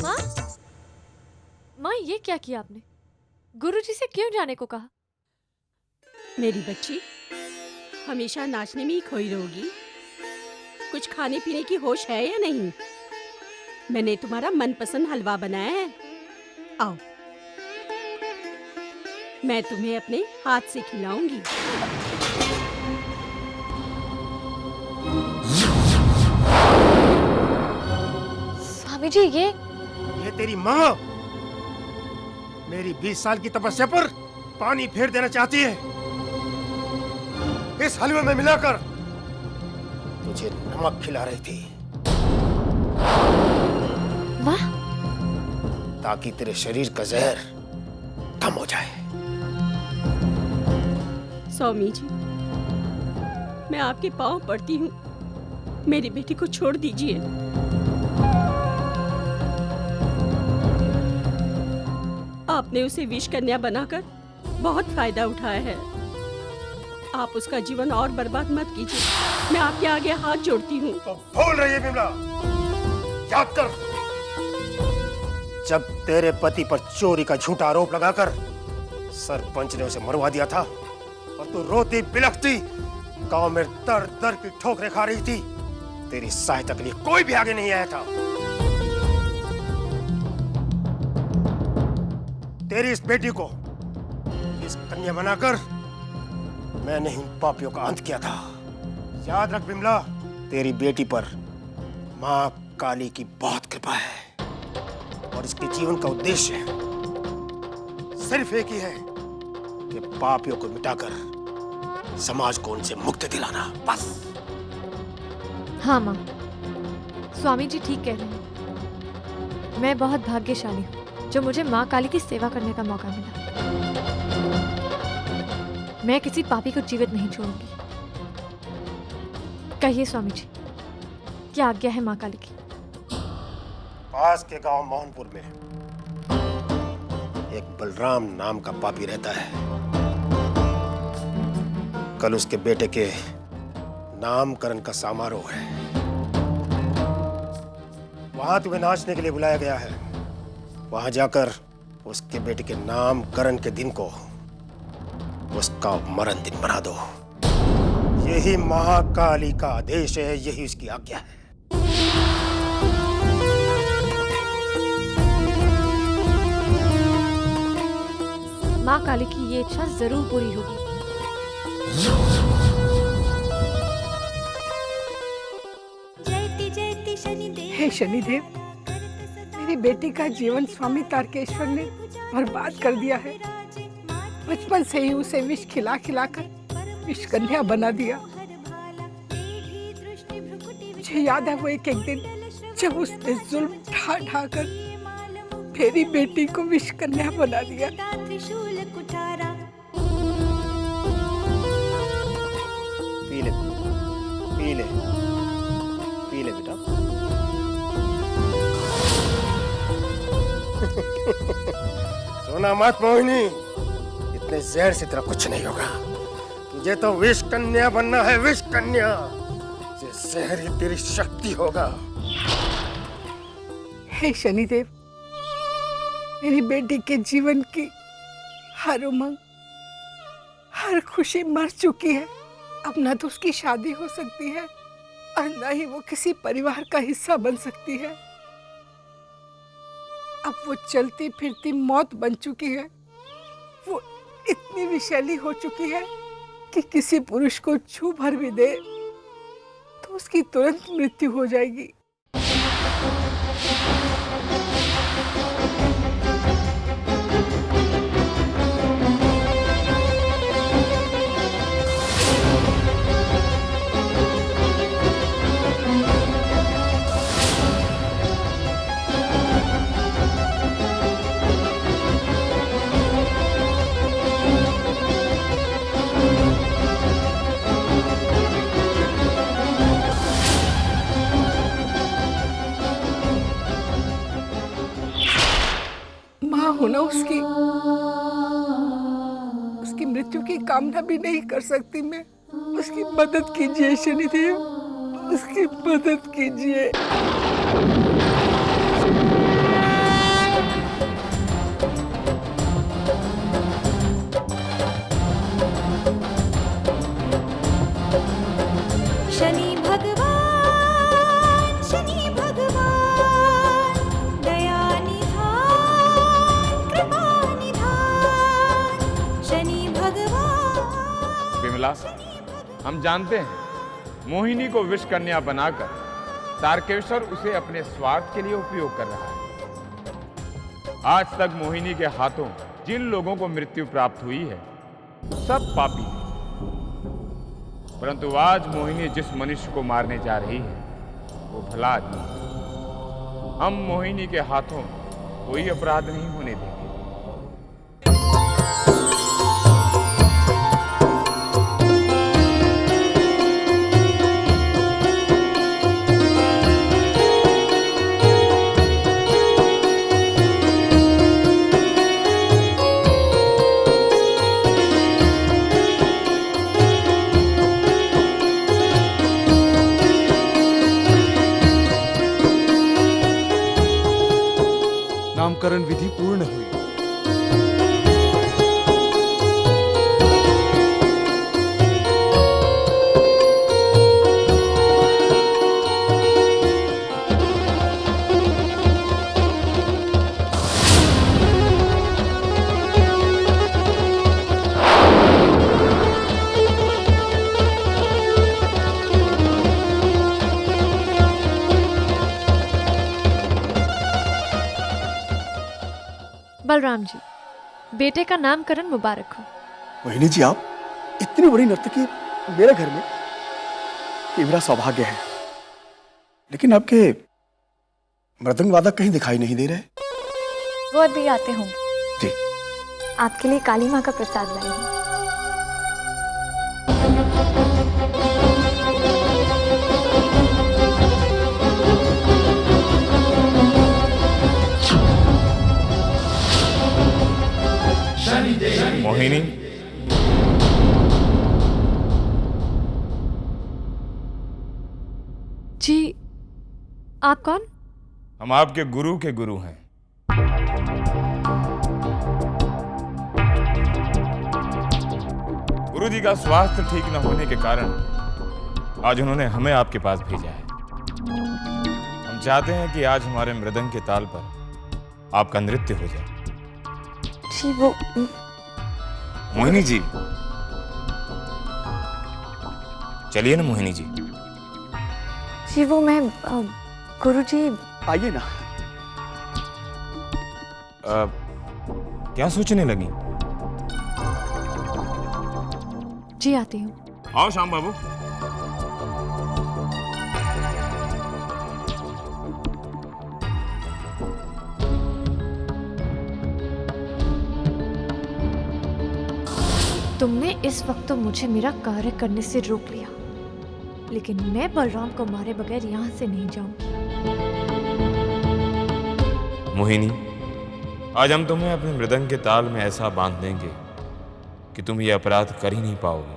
माँ, माँ ये क्या किया आपने? गुरुजी से क्यों जाने को कहा? मेरी बच्ची हमेशा नाचने में ही खोई रहोगी। कुछ खाने पीने की होश है या नहीं? मैंने तुम्हारा मनपसंद हलवा बनाया है। आओ, मैं तुम्हें अपने हाथ से खिलाऊंगी। स्वामी जी, ये तेरी माँ मेरी 20 साल की तपस्या पर पानी फेर देना चाहती है। इस हलवे में मिलाकर तुझे नमक खिला रही थी। वाह! ताकि तेरे शरीर का जहर कम हो जाए। स्वामी जी, मैं आपके पांव पड़ती हूँ, मेरी बेटी को छोड़ दीजिए। आपने उसे विष कन्या बनाकर बहुत फायदा उठाया है। आप उसका जीवन और बर्बाद मत कीजिए। मैं आपके आगे हाथ जोड़ती हूँ। तो भूल रही है बिमला, याद कर, जब तेरे पति पर चोरी का झूठा आरोप लगाकर सरपंच ने उसे मरवा दिया था और तू रोती बिलखती गांव में दर दर की ठोकरें खा रही थी, तेरी सहायता के लिए कोई भी आगे नहीं आया था। तेरी इस बेटी को इस कन्या बनाकर मैंने इन पापियों का अंत किया था। याद रख बिमला, तेरी बेटी पर मां काली की बहुत कृपा है और इसके जीवन का उद्देश्य सिर्फ एक ही है कि पापियों को मिटाकर समाज को उनसे मुक्ति दिलाना, बस। हाँ माँ, स्वामी जी ठीक कह रहे हैं। मैं बहुत भाग्यशाली हूँ जो मुझे माँ काली की सेवा करने का मौका मिला। मैं किसी पापी को जीवित नहीं छोड़ूंगी। कहिए स्वामी जी, क्या आज्ञा है माँ काली की? पास के गांव मोहनपुर में एक बलराम नाम का पापी रहता है। कल उसके बेटे के नामकरण का समारोह है। वहां तुम्हें नाचने के लिए बुलाया गया है। वहां जाकर उसके बेटे के नामकरण के दिन को उसका मरण दिन बना दो। यही महाकाली का आदेश है, यही उसकी आज्ञा है। माँ काली की ये इच्छा जरूर पूरी होगी। हे शनिदेव, मेरी बेटी का जीवन स्वामी तारकेश्वर ने बर्बाद कर दिया है। बचपन से ही उसे विष खिला खिलाकर विष कन्या बना दिया। मुझे याद है वो एक दिन जब उसने जुल्म ढा ढा कर मेरी बेटी को विष कन्या बना दिया। पी ले, पी ले, पी ले बेटा। सोना मत मोहिनी, इतने जहर से तेरा कुछ नहीं होगा। तुझे तो विष कन्या बनना है, विष कन्या। ये जहर ही तेरी शक्ति होगा। हे शनिदेव, मेरी बेटी के जीवन की हर उमंग, हर खुशी मर चुकी है। अब न तो उसकी शादी हो सकती है और न ही वो किसी परिवार का हिस्सा बन सकती है। अब वो चलती फिरती मौत बन चुकी है। वो इतनी विषैली हो चुकी है कि किसी पुरुष को छू भर भी दे तो उसकी तुरंत मृत्यु हो जाएगी। होना उसकी मृत्यु की कामना भी नहीं कर सकती मैं। उसकी मदद कीजिए शनिदेव, उसकी मदद कीजिए। शनि भगवान दया निधान, कृपा निधान, शनि भगवान। विमला, हम जानते हैं मोहिनी को विष कन्या बनाकर तारकेश्वर उसे अपने स्वार्थ के लिए उपयोग कर रहा है। आज तक मोहिनी के हाथों जिन लोगों को मृत्यु प्राप्त हुई है सब पापी हैं, परंतु आज मोहिनी जिस मनुष्य को मारने जा रही है वो भला आदमी है। हम मोहिनी के हाथों कोई अपराध नहीं होने देंगे। हुई। बलराम जी, बेटे का नामकरण मुबारक हो। मोहिनी जी, आप इतनी बड़ी नर्तकी मेरे घर में, ये मेरा सौभाग्य है। लेकिन आपके मृदंग वादक कहीं दिखाई नहीं दे रहे। वो अभी आते होंगे। जी। आपके लिए काली माँ का प्रसाद लाई हूँ। मोहिनी, जी, आप कौन? हम आपके गुरु के गुरु हैं। गुरु जी का स्वास्थ्य ठीक न होने के कारण आज उन्होंने हमें आपके पास भेजा है। हम चाहते हैं कि आज हमारे मृदंग के ताल पर आपका नृत्य हो जाए। जी, वो मोहिनी जी, चलिए ना मोहिनी जी। जी, वो मैं गुरुजी। आइए ना। क्या सोचने लगी? जी, आती हूँ। आओ श्याम बाबू। तुमने इस वक्त तो मुझे मेरा कार्य करने से रोक लिया, लेकिन मैं बलराम को मारे बगैर यहाँ से नहीं जाऊंगी। मोहिनी, आज हम तुम्हें अपने मृदंग के ताल में ऐसा बांध देंगे कि तुम ये अपराध कर ही नहीं पाओगे।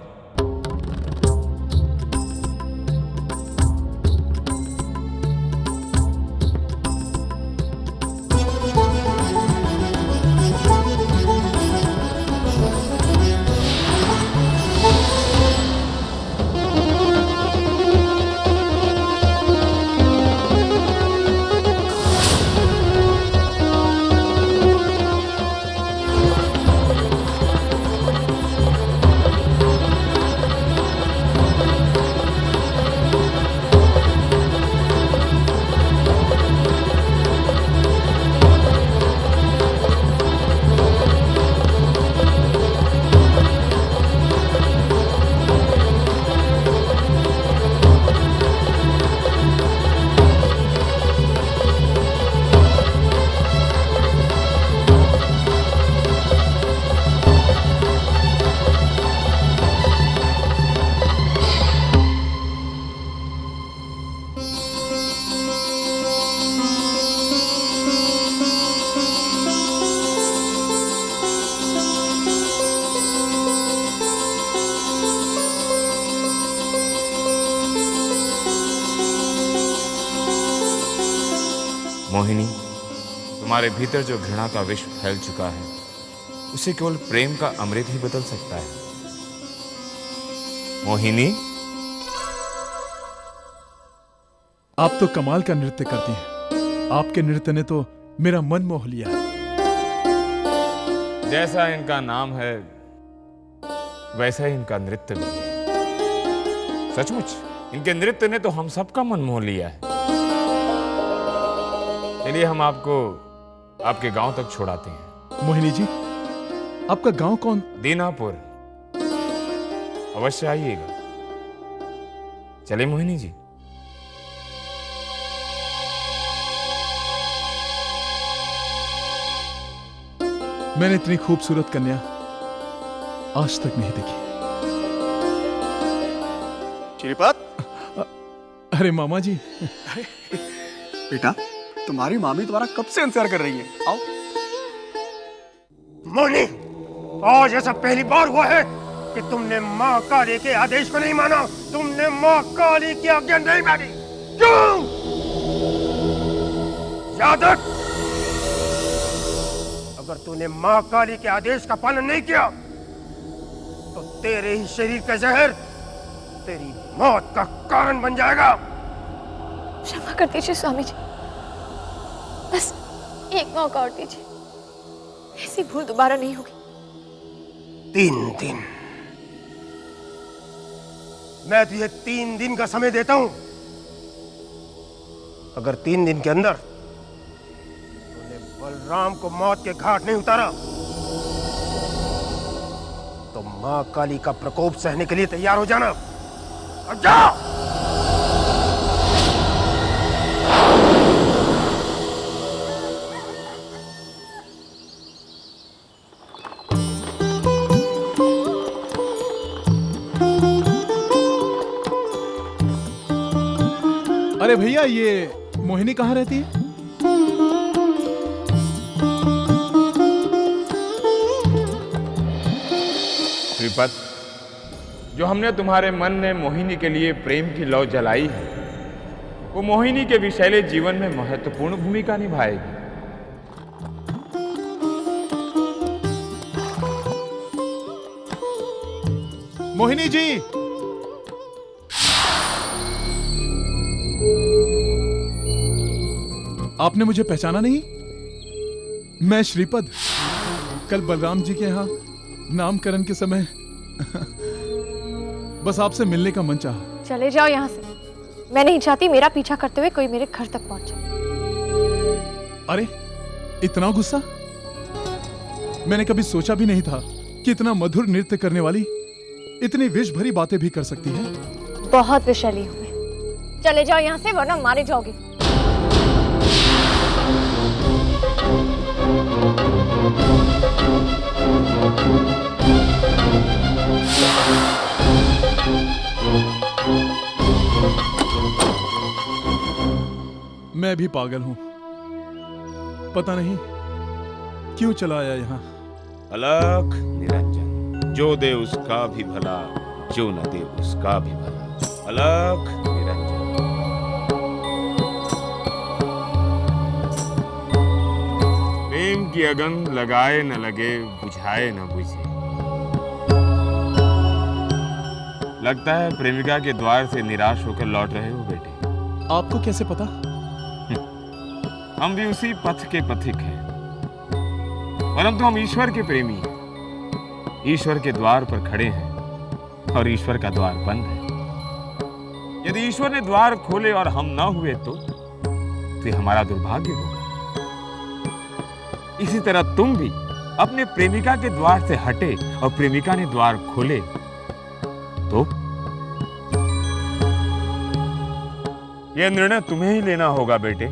मोहिनी, तुम्हारे भीतर जो घृणा का विष फैल चुका है उसे केवल प्रेम का अमृत ही बदल सकता है। मोहिनी, आप तो कमाल का नृत्य करती हैं। आपके नृत्य ने तो मेरा मन मोह लिया है। जैसा इनका नाम है वैसा ही इनका नृत्य भी है। सचमुच इनके नृत्य ने तो हम सबका मन मोह लिया है। चलिए हम आपको आपके गांव तक छोड़ाते हैं। मोहिनी जी, आपका गांव कौन? दीनापुर। अवश्य आइएगा। चले मोहिनी जी। मैंने इतनी खूबसूरत कन्या आज तक नहीं देखी। श्रीपत। अरे मामा जी। बेटा, तुम्हारी मामी तुम्हारा कब से इंतजार कर रही है। आओ। मोहिनी, आज ऐसा पहली बार हुआ है कि तुमने माँ काली के आदेश को नहीं माना। तुमने माँ काली की आज्ञा नहीं मानी। क्यों? याद रख, अगर तूने माँ काली के आदेश का पालन नहीं किया तो तेरे ही शरीर का जहर तेरी मौत का कारण बन जाएगा। क्षमा कर दीजिए स्वामी जी, बस एक मौका और दीजिए, ऐसी भूल दोबारा नहीं होगी। 3 दिन, मैं तुझे 3 दिन का समय देता हूं। अगर 3 दिन के अंदर तूने बलराम को मौत के घाट नहीं उतारा तो मां काली का प्रकोप सहने के लिए तैयार हो जाना। अब जाओ। अरे भैया, ये मोहिनी कहाँ रहती है? श्रीपद, जो हमने तुम्हारे मन में मोहिनी के लिए प्रेम की लौ जलाई है, वो मोहिनी के विषैले जीवन में महत्वपूर्ण भूमिका निभाएगी। मोहिनी जी, आपने मुझे पहचाना नहीं? मैं श्रीपद, कल बलराम जी के यहाँ नामकरण के समय बस आपसे मिलने का मन चाहा। चले जाओ यहाँ से, मैं नहीं चाहती मेरा पीछा करते हुए कोई मेरे घर तक पहुंचे। अरे, इतना गुस्सा? मैंने कभी सोचा भी नहीं था कि इतना मधुर नृत्य करने वाली इतनी विष भरी बातें भी कर सकती है। बहुत विषैली हूँ मैं, चले जाओ यहाँ से वरना मारे जाओगे। मैं भी पागल हूं, पता नहीं क्यों चला आया यहाँ। अलख निरंजन, जो दे उसका भी भला, जो न दे उसका भी भला। अलख निरंजन। प्रेम की अगन लगाए न लगे, बुझाए न बुझे। लगता है प्रेमिका के द्वार से निराश होकर लौट रहे हो बेटे। आपको कैसे पता? हम भी उसी पथ के पथिक हैं, परंतु हम ईश्वर के प्रेमी हैं। ईश्वर के द्वार पर खड़े हैं और ईश्वर का द्वार बंद है। यदि ईश्वर ने द्वार खोले और हम ना हुए तो ये हमारा दुर्भाग्य होगा। इसी तरह तुम भी अपने प्रेमिका के द्वार से हटे और प्रेमिका ने द्वार खोले तो यह निर्णय तुम्हें ही लेना होगा बेटे।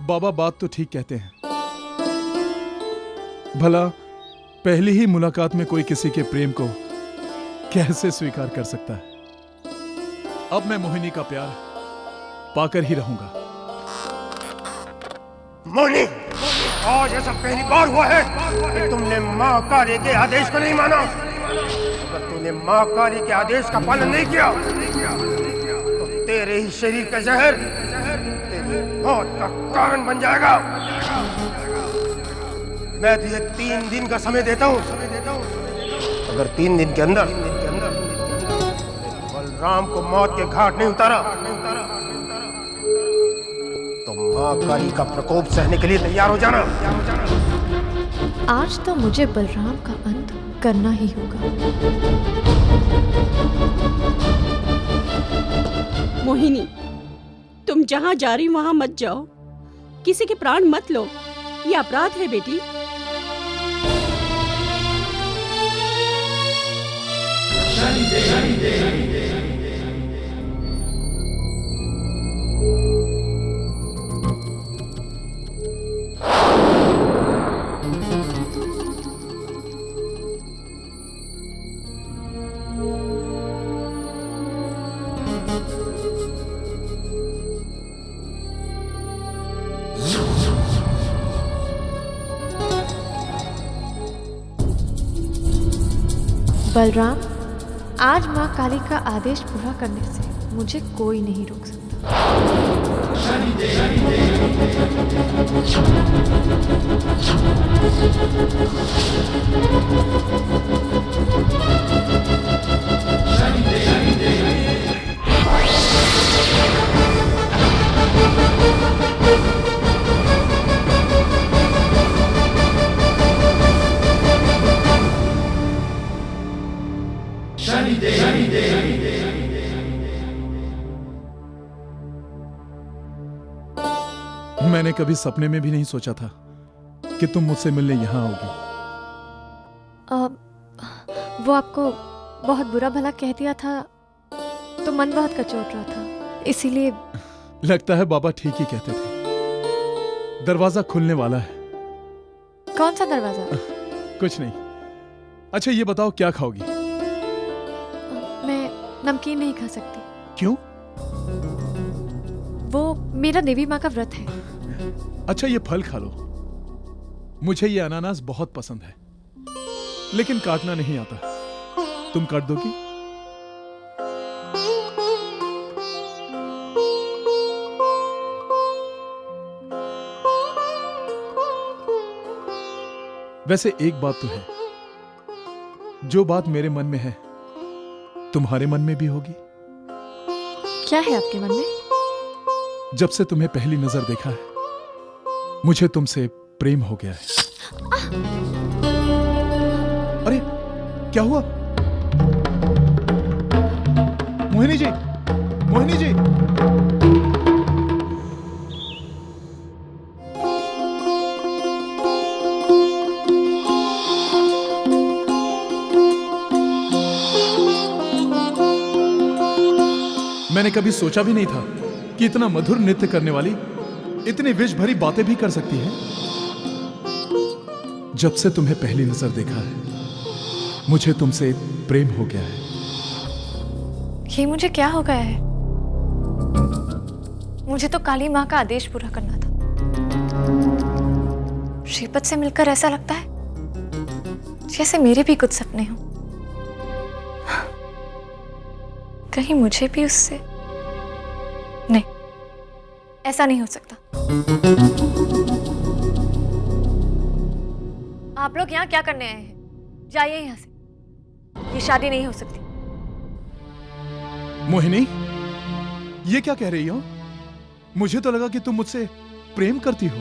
बाबा बात तो ठीक कहते हैं। भला पहली ही मुलाकात में कोई किसी के प्रेम को कैसे स्वीकार कर सकता है? अब मैं मोहिनी का प्यार पाकर ही रहूंगा। मोहिनी, आज ऐसा पहली बार हुआ है कि तुमने माँ काली के आदेश को नहीं माना। अगर तूने माँ काली के आदेश का पालन नहीं किया तो तेरे ही शरीर का जहर तेरी मौत का कारण बन जाएगा। मैं तुझे 3 दिन का समय देता हूँ। अगर 3 दिन के अंदर बलराम को मौत के घाट नहीं उतारा तो माँ काली का प्रकोप सहने के लिए तैयार हो जाना। आज तो मुझे बलराम का अंत करना ही होगा। मोहिनी, तुम जहाँ जा रही वहाँ मत जाओ, किसी के प्राण मत लो, ये अपराध है बेटी। बलराम, आज माँ काली का आदेश पूरा करने से मुझे कोई नहीं रोक सकता। मैंने कभी सपने में भी नहीं सोचा था कि तुम मुझसे मिलने यहाँ आओगी। वो आपको बहुत बुरा भला कह दिया था तो मन बहुत कचोट रहा था, इसीलिए। लगता है बाबा ठीक ही कहते थे। दरवाजा खुलने वाला है। कौन सा दरवाजा? कुछ नहीं। अच्छा ये बताओ क्या खाओगी? मैं नमकीन नहीं खा सकती। क्यों? वो मेरा देवी माँ का व्रत है। अच्छा ये फल खा लो। मुझे ये अनानास बहुत पसंद है, लेकिन काटना नहीं आता। तुम काट दोगी? वैसे एक बात तो है, जो बात मेरे मन में है तुम्हारे मन में भी होगी। क्या है आपके मन में? जब से तुम्हें पहली नजर देखा है मुझे तुमसे प्रेम हो गया है। अरे क्या हुआ? मोहिनी जी, मोहिनी जी। मैंने कभी सोचा भी नहीं था कि इतना मधुर नृत्य करने वाली इतनी विष भरी बातें भी कर सकती है। जब से तुम्हें पहली नजर देखा है मुझे तुमसे प्रेम हो गया है। ये मुझे क्या हो गया है? मुझे तो काली माँ का आदेश पूरा करना था। श्रीपद से मिलकर ऐसा लगता है जैसे मेरे भी कुछ सपने हों। कहीं मुझे भी उससे नहीं, ऐसा नहीं हो सकता। आप लोग यहाँ क्या करने आए हैं? जाइए यहाँ से। ये शादी नहीं हो सकती। मोहिनी, ये क्या कह रही हो? मुझे तो लगा कि तुम मुझसे प्रेम करती हो।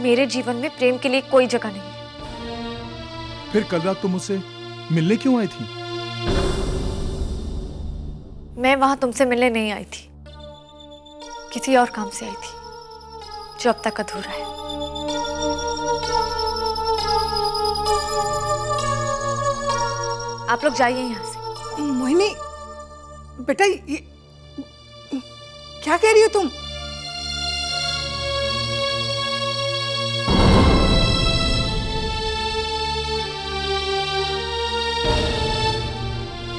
मेरे जीवन में प्रेम के लिए कोई जगह नहीं है। फिर कल रात तुम मुझसे मिलने क्यों आई थी? मैं वहां तुमसे मिलने नहीं आई थी, किसी और काम से आई थी जो अब तक अधूरा है। आप लोग जाइए यहाँ से। मोहिनी बेटा, ये क्या कह रही हो तुम?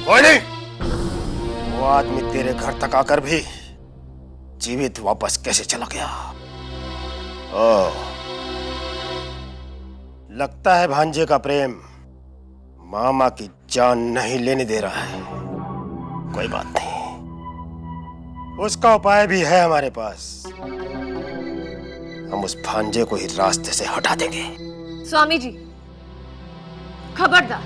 मोहिनी, वो आदमी तेरे घर तक आकर भी जीवित वापस कैसे चला गया? ओह, लगता है भांजे का प्रेम मामा की जान नहीं लेने दे रहा है। कोई बात नहीं, उसका उपाय भी है हमारे पास। हम उस भांजे को ही रास्ते से हटा देंगे। स्वामी जी, खबरदार,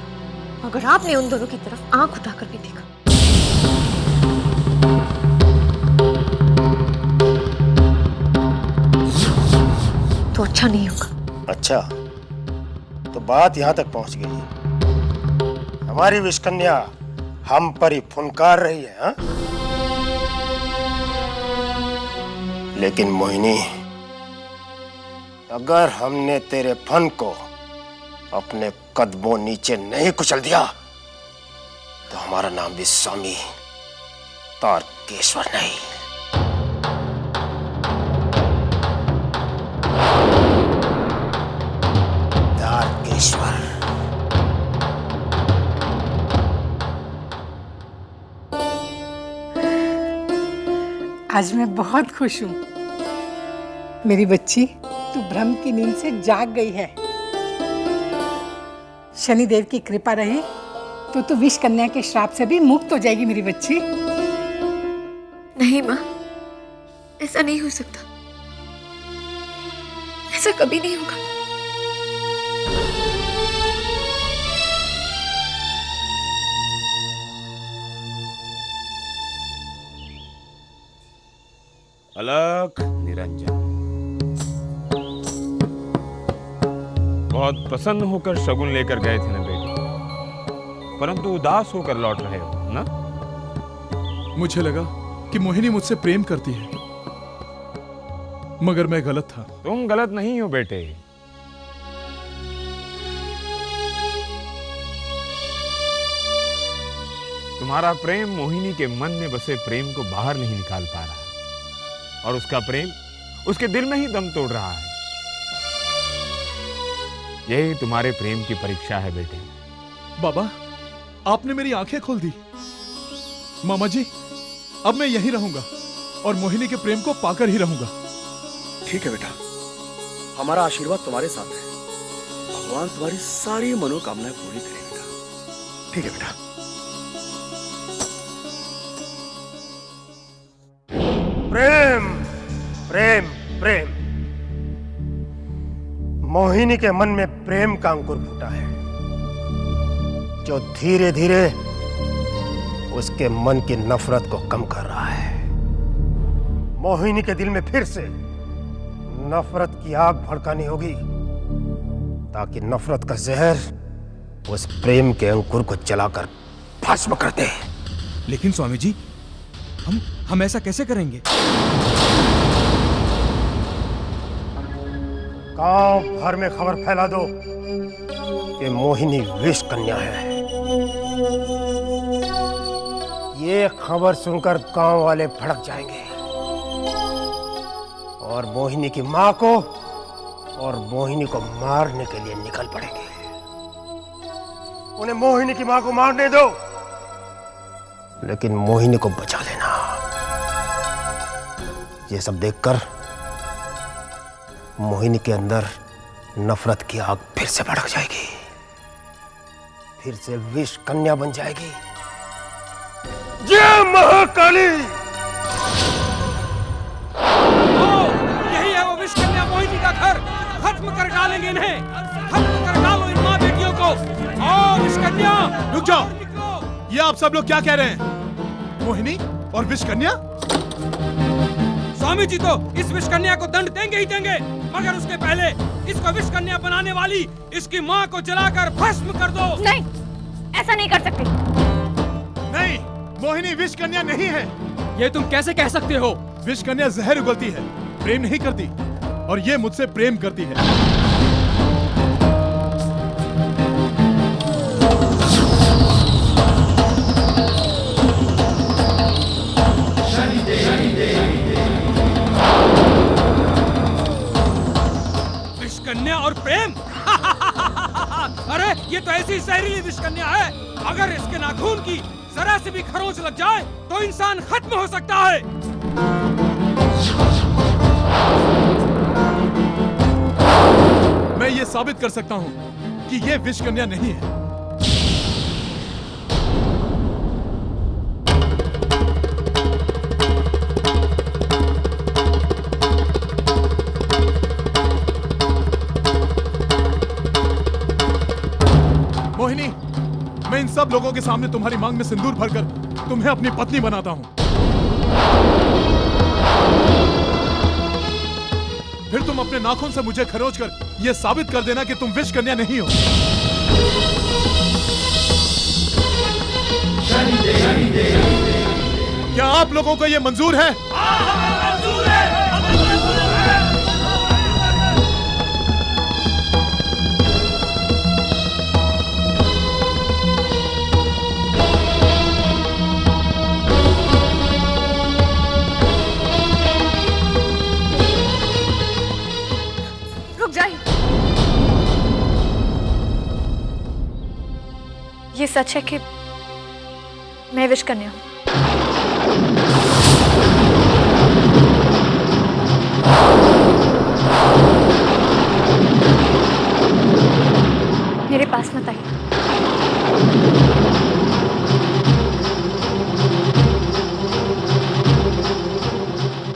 अगर आपने उन दोनों की तरफ आंख उठाकर भी देखा तो अच्छा नहीं होगा। अच्छा, तो बात यहां तक पहुंच गई। हमारी विषकन्या हम पर ही फुनकार रही है, हा? लेकिन मोहिनी, अगर हमने तेरे फन को अपने कदमों नीचे नहीं कुचल दिया तो हमारा नाम भी स्वामी तारकेश्वर नहीं। तारकेश्वर। आज मैं बहुत खुश हूँ। मेरी बच्ची, तू भ्रम की नींद से जाग गई है। शनिदेव की कृपा रही तो तू विष कन्या के श्राप से भी मुक्त हो जाएगी मेरी बच्ची। नहीं माँ, ऐसा नहीं हो सकता, ऐसा कभी नहीं होगा। अलख निरंजन, बहुत प्रसन्न होकर शगुन लेकर गए थे ना बेटी, परंतु उदास होकर लौट रहे हो ना? मुझे लगा कि मोहिनी मुझसे प्रेम करती है, मगर मैं गलत था। तुम गलत नहीं हो बेटे। तुम्हारा प्रेम मोहिनी के मन में बसे प्रेम को बाहर नहीं निकाल पा रहा, और उसका प्रेम उसके दिल में ही दम तोड़ रहा है। यही तुम्हारे प्रेम की परीक्षा है बेटे। बाबा, आपने मेरी आंखें खोल दी। मामा जी, अब मैं यहीं रहूंगा और मोहिनी के प्रेम को पाकर ही रहूंगा। ठीक है बेटा, हमारा आशीर्वाद तुम्हारे साथ है। भगवान तुम्हारी सारी मनोकामनाएं पूरी करे बेटा। ठीक है बेटा। प्रेम प्रेम प्रेम, मोहिनी के मन में प्रेम का अंकुर फूटा है, जो धीरे धीरे उसके मन की नफरत को कम कर रहा है। मोहिनी के दिल में फिर से नफरत की आग भड़कानी होगी, ताकि नफरत का जहर उस प्रेम के अंकुर को जलाकर भस्म कर दे। लेकिन स्वामी जी, हम ऐसा कैसे करेंगे? गांव भर में खबर फैला दो कि मोहिनी विष कन्या है। ये खबर सुनकर गांव वाले भड़क जाएंगे और मोहिनी की मां को और मोहिनी को मारने के लिए निकल पड़ेंगे। उन्हें मोहिनी की मां को मारने दो, लेकिन मोहिनी को बचा लेना। ये सब देखकर मोहिनी के अंदर नफरत की आग फिर से भड़क जाएगी, फिर से विष कन्या बन जाएगी। जय महाकाली! यही है वो विष कन्या मोहिनी का घर। खत्म कर डालेंगे इन्हें, खत्म कर डालो इन माँ बेटियों को। और विष कन्या, रुक जाओ। ये आप सब लोग क्या कह रहे हैं? मोहिनी और विष कन्या? स्वामी जी तो इस विष कन्या को दंड देंगे ही देंगे, मगर उसके पहले इसको विष कन्या बनाने वाली इसकी माँ को जलाकर भस्म कर दो। नहीं, ऐसा नहीं कर सकते। नहीं, मोहिनी विष कन्या नहीं है। ये तुम कैसे कह सकते हो? विष कन्या जहर उगलती है, प्रेम नहीं करती, और ये मुझसे प्रेम करती है। कन्या और प्रेम? अरे ये तो ऐसी जहरीली विष कन्या है, अगर इसके नाखून की जरा से भी खरोंच लग जाए तो इंसान खत्म हो सकता है। मैं ये साबित कर सकता हूँ कि ये विष कन्या नहीं है। मोहिनी, मैं इन सब लोगों के सामने तुम्हारी मांग में सिंदूर भरकर तुम्हें अपनी पत्नी बनाता हूं। फिर तुम अपने नाखून से मुझे खरोच कर यह साबित कर देना कि तुम विष कन्या नहीं हो। क्या आप लोगों को यह मंजूर है? मंजूर है। ये सच है कि मैं विष कन्या हूं। मेरे पास मत आइए।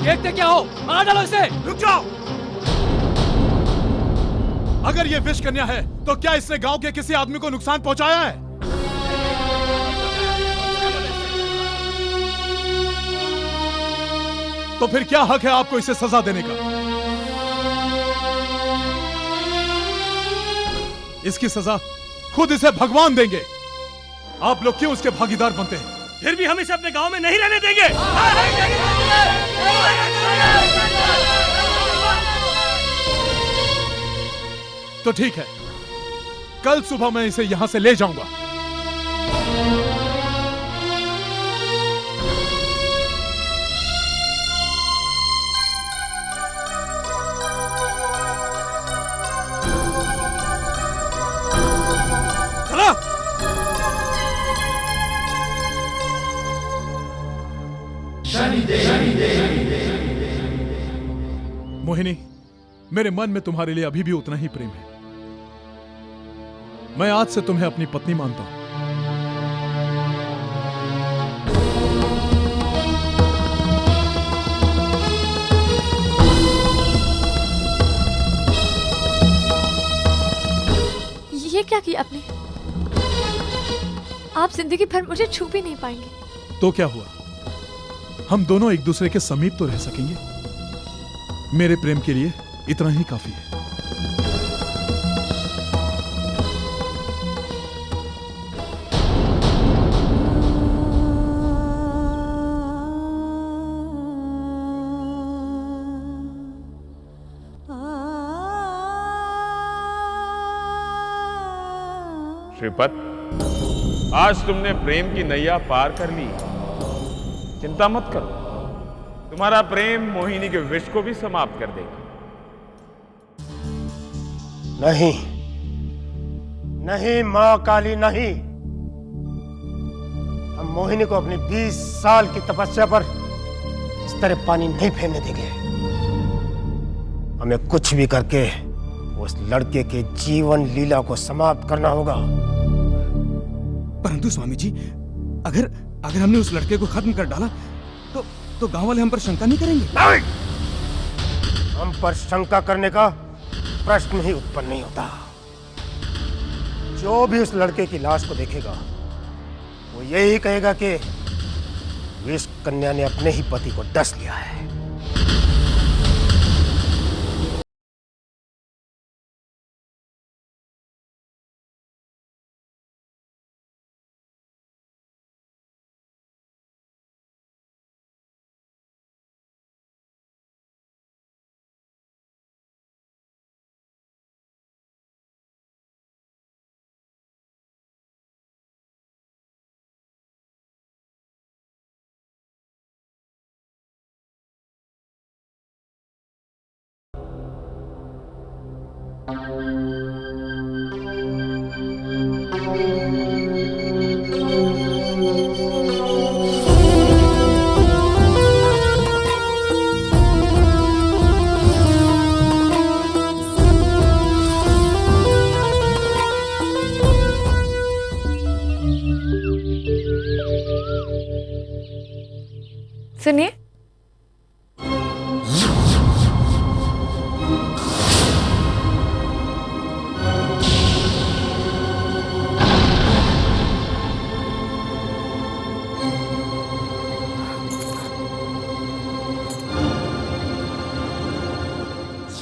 देखते क्या हो, मार डालो इसे। रुक जाओ। अगर ये विष कन्या है तो क्या इसने गांव के किसी आदमी को नुकसान पहुंचाया है? तो फिर क्या हक है आपको इसे सजा देने का? इसकी सजा खुद इसे भगवान देंगे। आप लोग क्यों उसके भागीदार बनते हैं? फिर भी हम इसे अपने गांव में नहीं रहने देंगे। तो ठीक है, कल सुबह मैं इसे यहां से ले जाऊंगा। मोहिनी, मेरे मन में तुम्हारे लिए अभी भी उतना ही प्रेम है। मैं आज से तुम्हें अपनी पत्नी मानता हूं। ये क्या किया आपने? आप जिंदगी भर मुझे छू भी नहीं पाएंगे। तो क्या हुआ, हम दोनों एक दूसरे के समीप तो रह सकेंगे। मेरे प्रेम के लिए इतना ही काफी है। श्रीपत, आज तुमने प्रेम की नैया पार कर ली। चिंता मत करो, तुम्हारा प्रेम मोहिनी के विष को भी समाप्त कर देगा। नहीं नहीं मां काली, नहीं। हम मोहिनी को अपनी 20 साल की तपस्या पर इस तरह पानी नहीं फेरने देंगे। हमें कुछ भी करके उस लड़के के जीवन लीला को समाप्त करना होगा। परंतु स्वामी जी, अगर हमने उस लड़के को खत्म कर डाला तो गांव वाले हम पर शंका नहीं करेंगे? नहीं! हम पर शंका करने का प्रश्न ही उत्पन्न नहीं होता। जो भी उस लड़के की लाश को देखेगा वो यही कहेगा कि विष कन्या ने अपने ही पति को डस लिया है। सुनिए,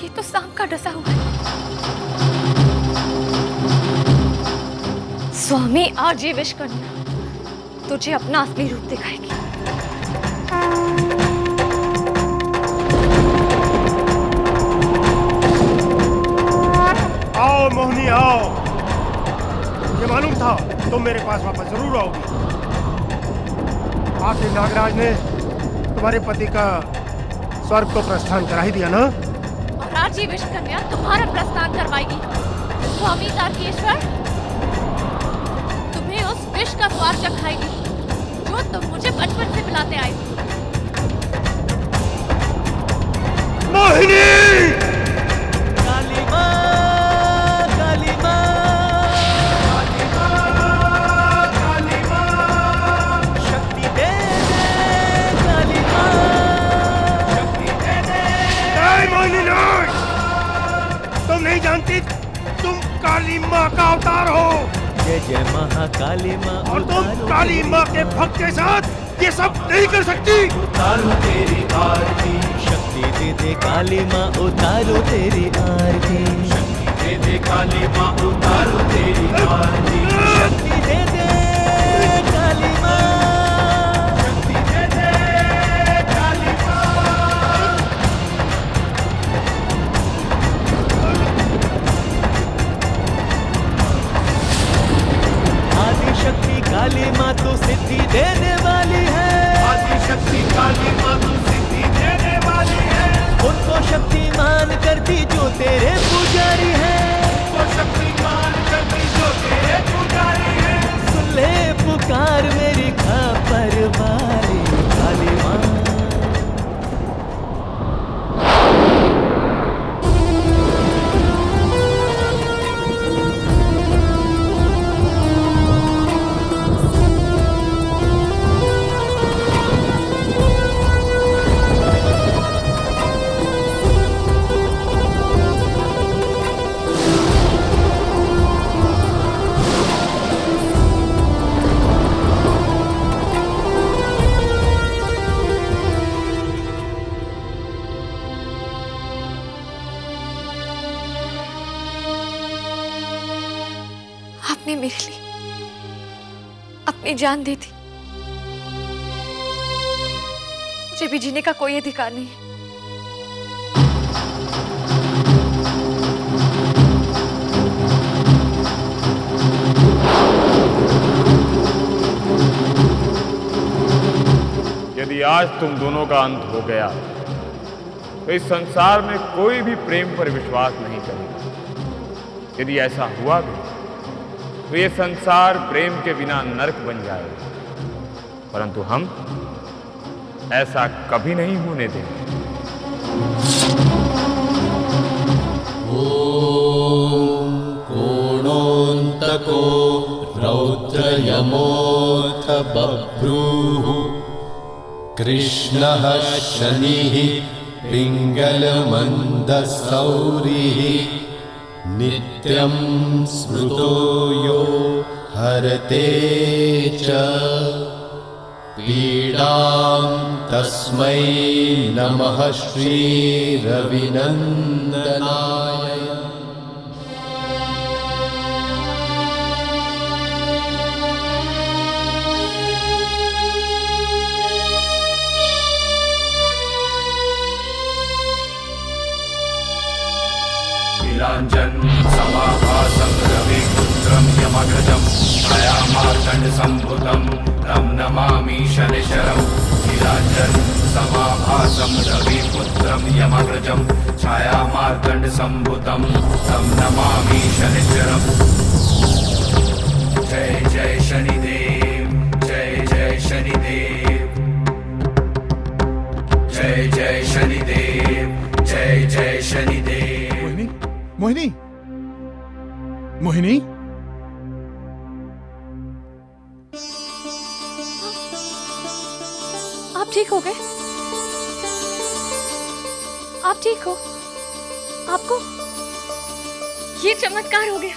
ये तो सांप का डसा हुआ है। स्वामी, आज ये विष कन्या तुझे अपना असली रूप दिखाएगी। आओ मोहिनी, आओ। ये मालूम था तुम मेरे पास वापस जरूर आओगी। आखिर नागराज ने तुम्हारे पति का स्वर्ग को प्रस्थान करा ही दिया ना। और आज ये विष कन्या तुम्हारा प्रस्थान करवाएगी। स्वामी तारकेश्वर, तुम्हें उस विष का स्वाद चखाएगी जो तुम मुझे बचपन से पिलाते आए हो। मोहिनी! काली माँ, काली माँ। काली माँ का अवतार हो। जय जय महाकाली माँ। और तुम काली माँ के भक्त के साथ ये सब नहीं कर सकती। उतारो तेरी आरती, शक्ति दे दे काली माँ, उतारो तेरी आरती। शक्ति दे दे काली माँ, उतारो तेरी आरती। शक्ति दे दे काली माँ, शक्ति दे दे काली माँ। आदि शक्ति काली माँ तो सिद्धि देने वाली है। आदि शक्ति काली माँ तो सिद्धि देने वाली है। उनको शक्तिमान करती जो तेरे पुजारी है। उनको शक्तिमान करती जो तेरे पुजारी है। सुन ले पुकार मेरी खापर वाली काली माँ। आपने मेरे लिए अपनी जान दे दी। मुझे भी जीने का कोई अधिकार नहीं है। यदि आज तुम दोनों का अंत हो गया तो इस संसार में कोई भी प्रेम पर विश्वास नहीं करेगा। यदि ऐसा हुआ भी तो ये संसार प्रेम के बिना नरक बन जाएगा, परंतु हम ऐसा कभी नहीं होने देंगे। ओम कोणोन्तको रौद्रयमोऽथ बभ्रूः कृष्णः शनिः पिङ्गलमन्दसौरिः नित्यं स्मृतो यो हरते च पीडां तस्मै नमः श्रीरविनन्दनाय। नीलाञ्जन समाभासं रविपुत्रं यमग्रजं छायामार्तण्डसम्भुतं तं नमामि शनिश्चरम्। नीलाञ्जन समाभासं रविपुत्रं यमग्रजं छायामार्तण्डसम्भुतं तं नमामि शनिश्चरम्। जय जय शनिदेव, जय जय शनिदेव, जय जय शनिदेव, जय जय शनिदेव। मोहिनी, मोहिनी, आप ठीक हो गए? आप ठीक हो? आपको ये चमत्कार हो गया?